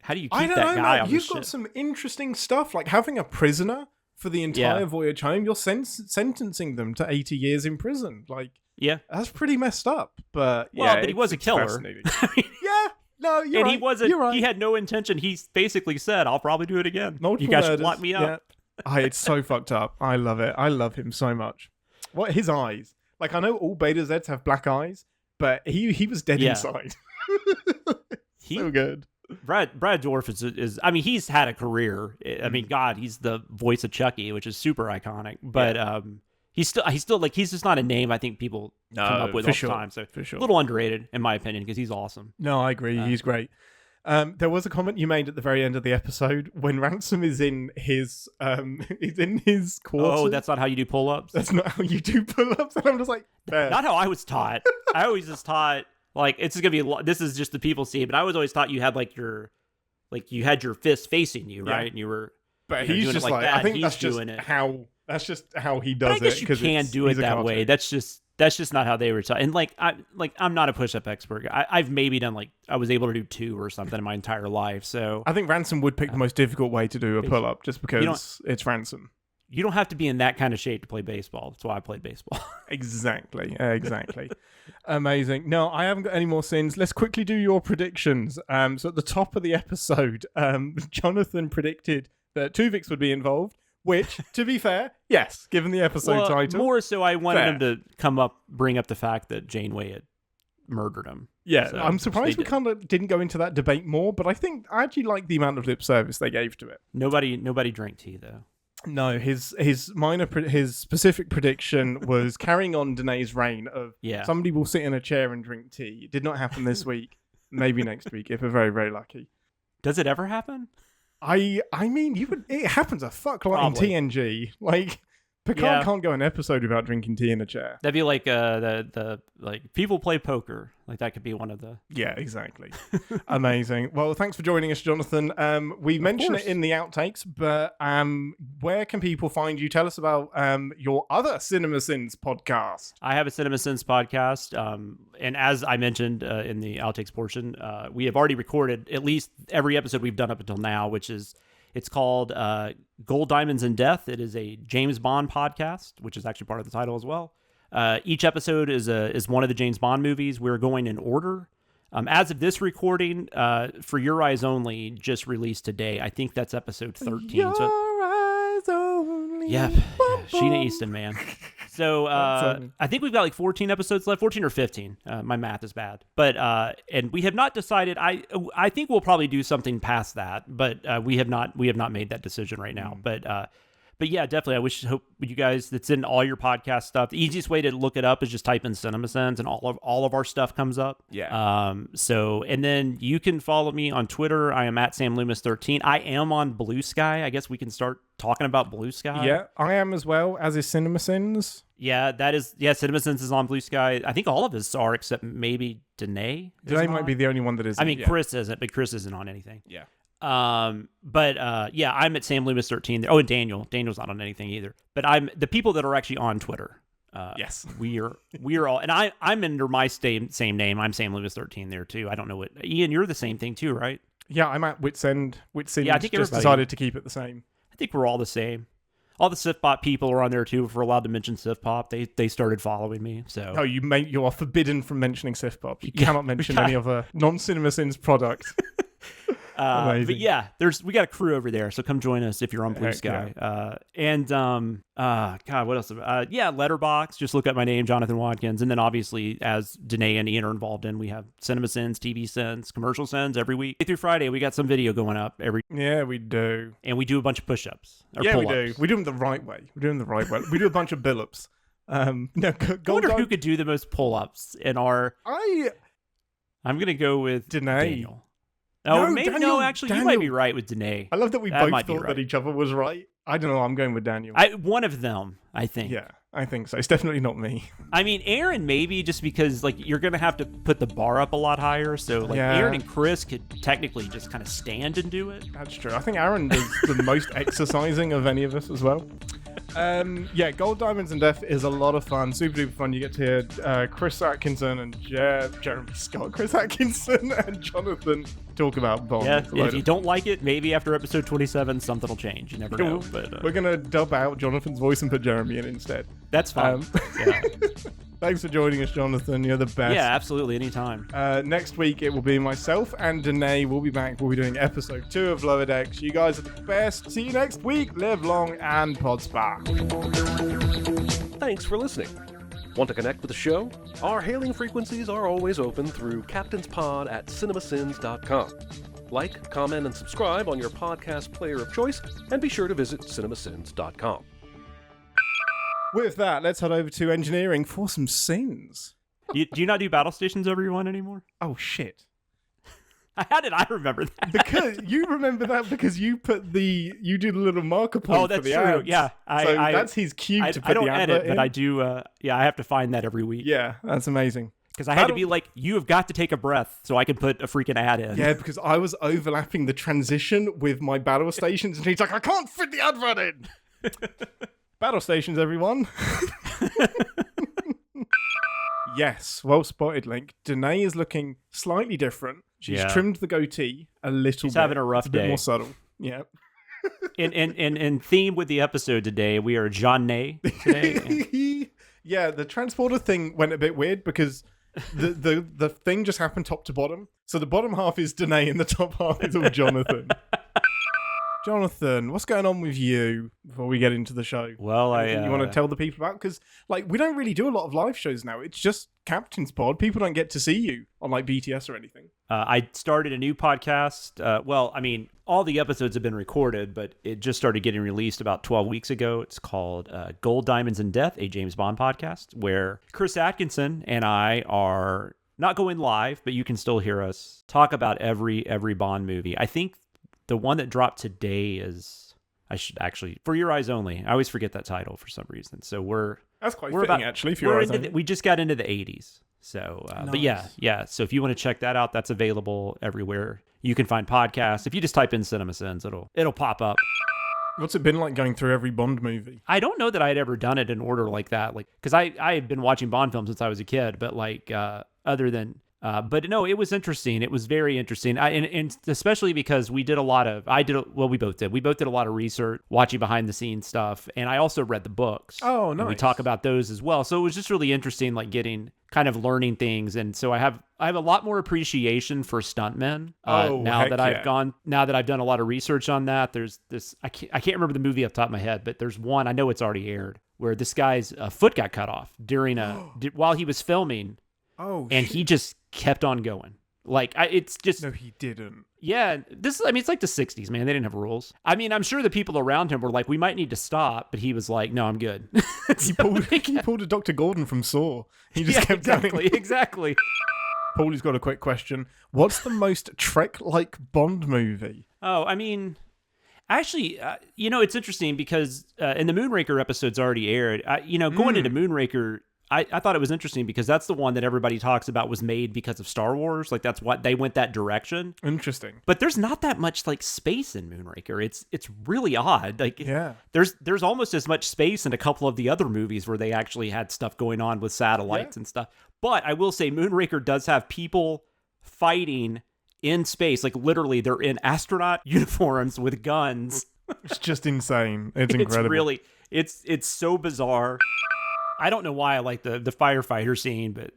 that guy on the ship? You've got some interesting stuff, like having a prisoner for the entire voyage home. You're sentencing them to 80 years in prison. Like, that's pretty messed up. But but he was a killer. Yeah. No, you're right. He wasn't. Right. He had no intention. He basically said, "I'll probably do it again. Multiple you guys murders. Should lock me up." Yeah. It's so fucked up. I love it. I love him so much. What his eyes? Like, I know all Beta Zeds have black eyes, but he was dead inside. So good. Brad Dourif is. I mean, he's had a career. I mean, God, he's the voice of Chucky, which is super iconic. But he's still like, he's just not a name I think people come up with all the time. So a little underrated in my opinion, because he's awesome. No, I agree. He's great. There was a comment you made at the very end of the episode when Ransom is in his quarters. Oh, that's not how you do pull-ups? That's not how you do pull-ups. And I'm just like, not how I was taught. I always just taught, like, it's gonna be, this is just the people see it, but I was always taught you had you had your fist facing you, right? And you were, but he's just like that. I think that's just how he does it. I guess you can do it that way. That's just not how they were taught. And I'm not a push-up expert. I've maybe done, like, I was able to do 2 or something in my entire life. So I think Ransom would pick the most difficult way to do a pull-up, just because it's Ransom. You don't have to be in that kind of shape to play baseball. That's why I played baseball. Exactly. Amazing. No, I haven't got any more sins. Let's quickly do your predictions. So at the top of the episode, Jonathan predicted that Twovix would be involved. Which, to be fair, yes, given the episode title. More so, I wanted him to bring up the fact that Janeway had murdered him. Yeah, so I'm surprised we kind of didn't go into that debate more, but I actually like the amount of lip service they gave to it. Nobody drank tea, though. No, his specific prediction was carrying on Danae's reign of somebody will sit in a chair and drink tea. It did not happen this week. Maybe next week if we're very, very lucky. Does it ever happen? I mean, it happens a fuck lot in TNG. Like, Picard can't go an episode without drinking tea in a chair. That'd be like the people play poker. Like, that could be one of the... Yeah, exactly. Amazing. Well, thanks for joining us, Jonathan. We mentioned it in the outtakes, but where can people find you? Tell us about your other CinemaSins podcast. I have a CinemaSins podcast, and as I mentioned in the outtakes portion, we have already recorded at least every episode we've done up until now, which is... It's called Gold, Diamonds, and Death. It is a James Bond podcast, which is actually part of the title as well. Each episode is one of the James Bond movies. We're going in order. As of this recording, For Your Eyes Only, just released today. I think that's episode 13. Your eyes only. Yeah, Sheena Easton, man. So I think we've got like 14 episodes left, 14 or 15. My math is bad, but and we have not decided. I think we'll probably do something past that, but we have not made that decision right now. But yeah, definitely. I hope you guys, that's in all your podcast stuff. The easiest way to look it up is just type in CinemaSins, and all of our stuff comes up. Yeah. So, and then you can follow me on Twitter. I am at SamLoomis13. I am on Blue Sky. I guess we can start talking about Blue Sky. Yeah, I am as well, as is CinemaSins. Yeah, CinemaSins is on Blue Sky. I think all of us are, except maybe Danae. Danae might be the only one that isn't. I mean, Chris isn't, but Chris isn't on anything. Yeah. But I'm at Sam Loomis 13. Oh, and Daniel's not on anything either. But I'm the people that are actually on Twitter. Yes, we are all, and I'm under my same name. I'm Sam Lewis 13 there too. I don't know what Ian. You're the same thing too, right? Yeah, I'm at Wits End. Yeah, I think just decided to keep it the same. I think we're all the same. All the SIFPOP people are on there too. If we're allowed to mention SIFPOP, they started following me. So you are forbidden from mentioning SIFPOP. You cannot mention any other non-CinemaSins product. But yeah, we got a crew over there, so come join us if you're on Blue Sky. Yeah. God, what else? Letterboxd. Just look up my name, Jonathan Watkins, and then obviously, as Danae and Ian are involved in, we have CinemaSins, TV Sins, Commercial Sins every week. Through Friday, we got some video going up every. Yeah, we do, and we do a bunch of push-ups. Yeah, we do. We do them the right way. We do a bunch of bill-ups. I wonder who could do the most pull-ups in our. I'm gonna go with Daniel. Daniel, actually, you might be right with Danae. I love that we both thought that each other was right. I don't know. I'm going with Daniel. One of them, I think. Yeah, I think so. It's definitely not me. I mean, Aaron maybe, just because you're going to have to put the bar up a lot higher. So Aaron and Chris could technically just kind of stand and do it. That's true. I think Aaron does the most exercising of any of us as well. Gold, Diamonds, and Death is a lot of fun. Super duper fun. You get to hear Chris Atkinson and Jeremy Scott, Chris Atkinson and Jonathan talk about Bond. Yeah, if you don't like it, maybe after episode 27, something will change. You never know. But, we're going to dub out Jonathan's voice and put Jeremy in instead. That's fine. Thanks for joining us, Jonathan. You're the best. Yeah, absolutely. Anytime. Next week, it will be myself and Danae. We'll be back. We'll be doing episode 2 of Lower Decks. You guys are the best. See you next week. Live long and Podsper. Thanks for listening. Want to connect with the show? Our hailing frequencies are always open through captainspod@cinemasins.com. Like, comment, and subscribe on your podcast player of choice, and be sure to visit cinemasins.com. With that, let's head over to engineering for some sins. Do you not do battle stations everyone anymore? Oh, shit. How did I remember that? Because you remember that because you did the little marker point for the ads. Oh, that's true. Yeah. That's his cue to put the ad in. But I do, I have to find that every week. Yeah, that's amazing. Because I had to be like, you have got to take a breath so I can put a freaking ad in. Yeah, because I was overlapping the transition with my battle stations, and he's like, I can't fit the advert in. Battle stations, everyone. Yes, well spotted, Link. Danae is looking slightly different. She's trimmed the goatee a little bit. She's having a rough day. A bit more subtle. Yeah. In theme with the episode today, we are Janeway today. Yeah, the transporter thing went a bit weird because the thing just happened top to bottom. So the bottom half is Danae and the top half is all Jonathan. Jonathan, what's going on with you before we get into the show? Well, you want to tell the people about? Because we don't really do a lot of live shows now. It's just Captain's Pod. People don't get to see you on BTS or anything. I started a new podcast. All the episodes have been recorded, but it just started getting released about 12 weeks ago. It's called Gold, Diamonds, and Death, a James Bond podcast, where Chris Atkinson and I are not going live, but you can still hear us talk about every Bond movie. I think the one that dropped today is, I should actually, For Your Eyes Only. I always forget that title for some reason. So that's quite fitting, actually, For Your Eyes Only. We just got into the 80s. So, nice. But yeah. So if you want to check that out, that's available everywhere. You can find podcasts. If you just type in CinemaSins, it'll pop up. What's it been like going through every Bond movie? I don't know that I had ever done it in order like that. Because I had been watching Bond films since I was a kid, but other than... but no, it was interesting. It was very interesting. And especially because we both did. We both did a lot of research, watching behind the scenes stuff. And I also read the books. Oh, nice. And we talk about those as well. So it was just really interesting, getting kind of learning things. And so I have a lot more appreciation for stuntmen now that I've done a lot of research on that. There's this, I can't remember the movie off the top of my head, but there's one, I know it's already aired, where this guy's foot got cut off while he was filming. Oh, and he just kept on going. It's just... No, he didn't. Yeah, it's like the 60s, man. They didn't have rules. I mean, I'm sure the people around him were like, we might need to stop, but he was like, no, I'm good. He pulled a Dr. Gordon from Saw. He just kept going. Exactly. Paulie's got a quick question. What's the most Trek-like Bond movie? Oh, I mean... Actually, it's interesting because in the Moonraker episodes already aired, going into Moonraker... I thought it was interesting because that's the one that everybody talks about was made because of Star Wars. Like that's what they went that direction. Interesting. But there's not that much like space in Moonraker. It's really odd. Like there's almost as much space in a couple of the other movies where they actually had stuff going on with satellites and stuff. But I will say Moonraker does have people fighting in space. Like literally they're in astronaut uniforms with guns. It's just insane. It's incredible. It's really it's so bizarre. I don't know why I like the firefighter scene, but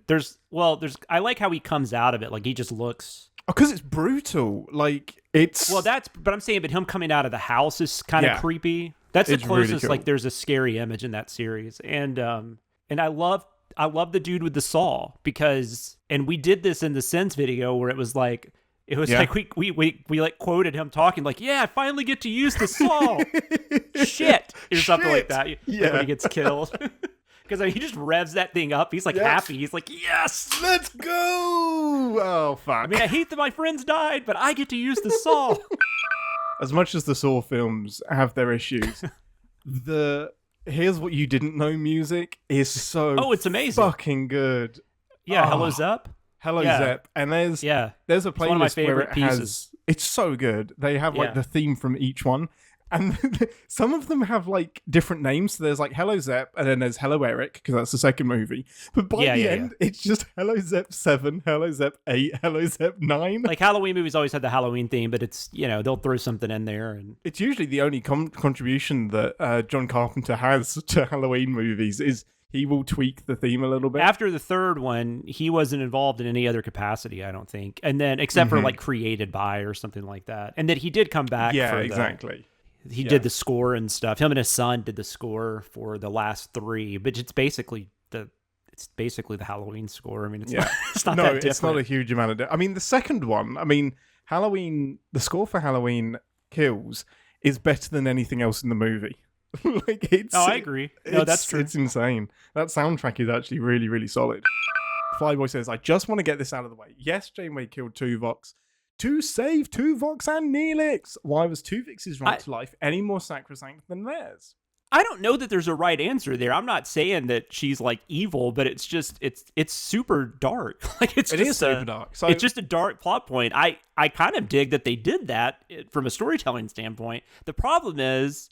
I like how he comes out of it. Like he just looks. Oh, because it's brutal. Like it's. Well, but I'm saying, but him coming out of the house is kind of creepy. That's the closest. Really cool. Like there's a scary image in that series, and I love the dude with the saw and we did this in the Sins video where it was like. It was like we like quoted him talking like, I finally get to use the saw. Shit. Or something like that. Like when he gets killed. Because he just revs that thing up. He's like happy. He's like, yes, let's go. Oh, fuck. I mean, I hate that my friends died, but I get to use the saw. As much as the Saw films have their issues, Here's What You Didn't Know music is so it's amazing. Fucking good. Yeah, Hello Zep. Hello Zep. And there's a playlist one of my favorite where pieces. It's so good. They have like the theme from each one. And some of them have like different names. So there's like Hello Zep, and then there's Hello Eric, because that's the second movie. But by the end, it's just Hello Zep 7, Hello Zep 8, Hello Zep 9. Like Halloween movies always had the Halloween theme, but it's, they'll throw something in there. And it's usually the only contribution that John Carpenter has to Halloween movies is he will tweak the theme a little bit. After the third one, he wasn't involved in any other capacity, I don't think. And then, except for like created by or something like that. And then he did come back. Yeah, exactly. He did the score and stuff. Him and his son did the score for the last three, but it's basically the Halloween score. I mean, it's not that different. It's not a huge amount of. I mean, the second one. I mean, Halloween. The score for Halloween Kills is better than anything else in the movie. I agree. No, that's true. It's insane. That soundtrack is actually really, really solid. Flyboy says, "I just want to get this out of the way. Yes, Janeway killed Twovix to save Twovix and Neelix. Why was Tuvix's right to life any more sacrosanct than theirs?" I don't know that there's a right answer there. I'm not saying that she's like evil, but it's just it's super dark. Like it is super dark. So it's just a dark plot point. I kind of dig that they did that from a storytelling standpoint. The problem is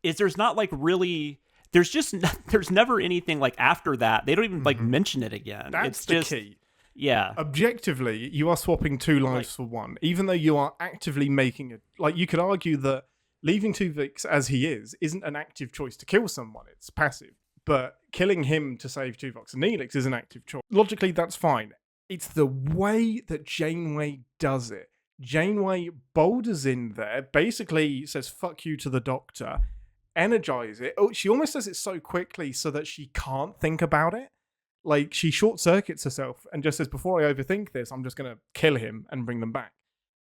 there's not like really. There's never anything like after that. They don't even like mention it again. That's the key. Yeah. Objectively, you are swapping two lives for one, even though you are actively making it. Like, you could argue that leaving Twovix as he isn't an active choice to kill someone. It's passive. But killing him to save Twovix and Neelix is an active choice. Logically, that's fine. It's the way that Janeway does it. Janeway boulders in there, basically says, fuck you to the Doctor, energize it. Oh, she almost does it so quickly so that she can't think about it. Like, she short circuits herself and just says, before I overthink this, I'm just going to kill him and bring them back.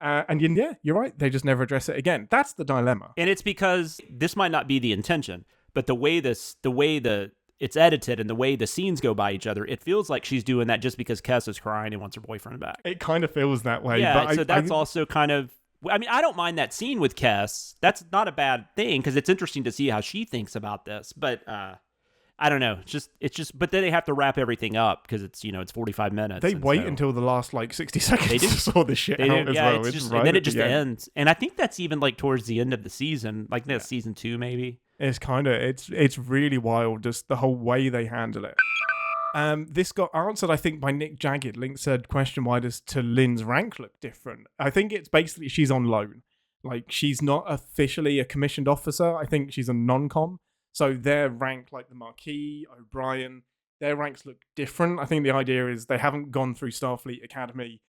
And you're right. They just never address it again. That's the dilemma. And it's because this might not be the intention, but the way it's edited and the way the scenes go by each other, it feels like she's doing that just because Kes is crying and wants her boyfriend back. It kind of feels that way. Yeah, but so that's also kind of... I mean, I don't mind that scene with Kes. That's not a bad thing because it's interesting to see how she thinks about this. But I don't know. It's just. But then they have to wrap everything up because it's 45 minutes. They wait until the last 60 seconds to sort this shit out as well. And then it just ends. And I think that's even towards the end of the season, season 2 maybe. It's kind of it's really wild, just the whole way they handle it. This got answered, I think, by Nick Jagged. Link said, question, why does Lynn's rank look different? I think it's basically she's on loan. Like, she's not officially a commissioned officer. I think she's a non-com. So their rank, like the Marquis, O'Brien, their ranks look different. I think the idea is they haven't gone through Starfleet Academy.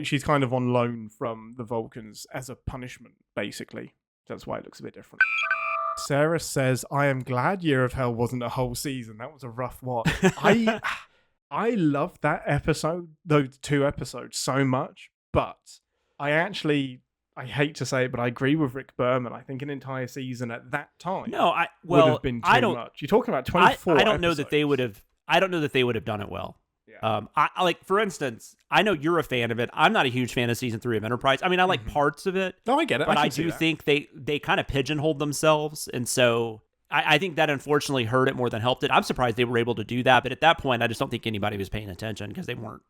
She's kind of on loan from the Vulcans as a punishment, basically. That's why it looks a bit different. Sarah says, I am glad Year of Hell wasn't a whole season. That was a rough watch. I loved that episode, those 2 episodes, so much. But I hate to say it, but I agree with Rick Berman. I think an entire season at that time would have been too much. You're talking about 24 I don't know that they would have. I don't know that they would have done it well. Yeah. I like, for instance, I know you're a fan of it. I'm not a huge fan of season 3 of Enterprise. I mean, I like parts of it. No, I get it. But I do think they kind of pigeonholed themselves, and so I think that unfortunately hurt it more than helped it. I'm surprised they were able to do that, but at that point, I just don't think anybody was paying attention because they weren't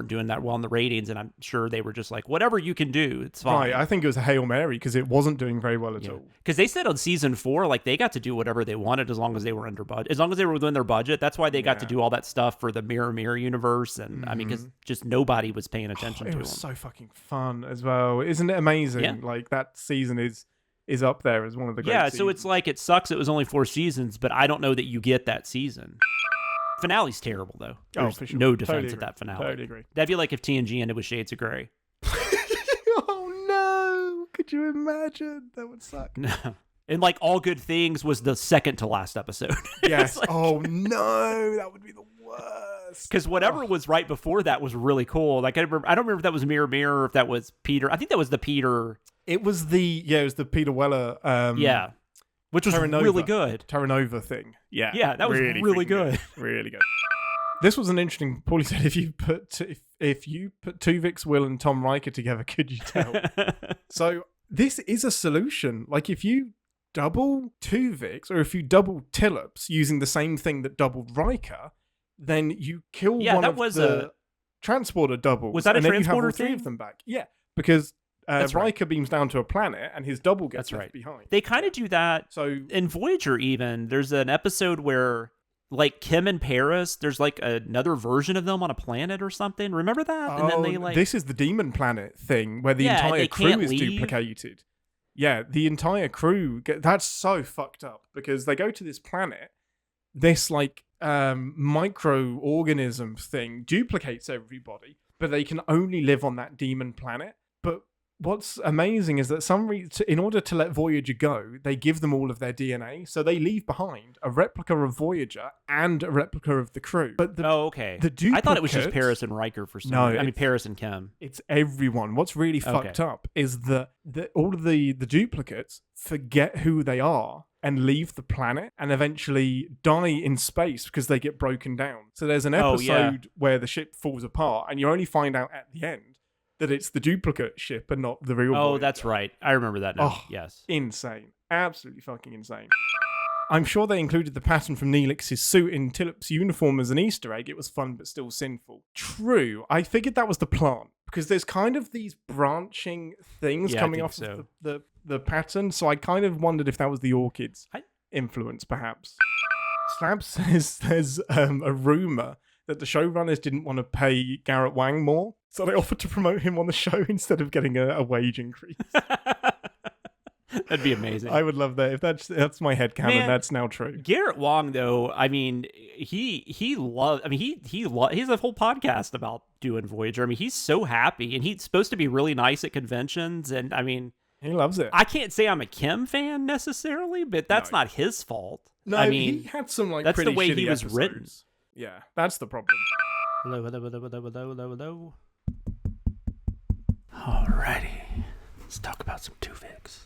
doing that well in the ratings, and I'm sure they were just like, whatever you can do, it's fine. Right, I think it was a Hail Mary because it wasn't doing very well at all. Because they said on season 4, like they got to do whatever they wanted as long as they were under budget, as long as they were within their budget. That's why they got to do all that stuff for the Mirror universe, and I mean, because just nobody was paying attention to them. It was so fucking fun as well, isn't it amazing? Yeah. Like that season is up there as one of the great seasons. So it's like, it sucks it was only 4 seasons, but I don't know that you get that season. Finale's terrible, though. There's for sure. no defense at that finale. Totally agree. That'd be like if TNG ended with Shades of Grey. Oh, no. Could you imagine? That would suck. No. And like All Good Things was the second to last episode. Yes. Like, oh, no. That would be the worst. Because whatever was right before that was really cool. Like I don't remember if that was Mirror or if that was Peter. I think that was the Peter... It was the Peter Weller. Which was Terra Nova, really good. Terra Nova thing. Yeah. Yeah, that was really good. Really good. This was an interesting. Paulie said, if you put Twovix, Will, and Tom Riker together, could you tell? So this is a solution. Like if you double Twovix or if you double Tillops using the same thing that doubled Riker, then you kill one of the transporter doubles. Was that a transporter and then you have all thing? 3 of them back. Yeah, because Riker right. beams down to a planet and his double gets left behind. They kind of do that. So in Voyager, even there's an episode where like Kim and Paris, there's like another version of them on a planet or something. Remember that? Oh, and then they like this is the demon planet thing where the entire crew is duplicated. Yeah, the entire crew. That's so fucked up because they go to this planet. This like microorganism thing duplicates everybody, but they can only live on that demon planet. But what's amazing is that in order to let Voyager go, they give them all of their DNA, so they leave behind a replica of Voyager and a replica of the crew. But the I thought it was just Paris and Riker for some reason. I mean, Paris and Kim. It's everyone. What's really fucked up is that all of the duplicates forget who they are and leave the planet and eventually die in space because they get broken down. So there's an episode where the ship falls apart and you only find out at the end that it's the duplicate ship and not the real Voyager. That's right. I remember that now. Yes. Insane. Absolutely fucking insane. I'm sure they included the pattern from Neelix's suit in Tillop's uniform as an Easter egg. It was fun, but still sinful. True. I figured that was the plant because there's kind of these branching things coming off of the pattern. So I kind of wondered if that was the orchids influence, perhaps. Slab says there's a rumor that the showrunners didn't want to pay Garrett Wang more, so they offered to promote him on the show instead of getting a wage increase. That'd be amazing. I would love that. If that's my headcanon, that's now true. Garrett Wang, though, I mean, he has a whole podcast about doing Voyager. I mean, he's so happy, and he's supposed to be really nice at conventions, and I mean, he loves it. I can't say I'm a Kim fan necessarily, but that's not his fault. No, I mean, he had some that's pretty the way shitty he was episodes. written. Yeah, that's the problem. Hello. Alrighty, let's talk about some Twovix.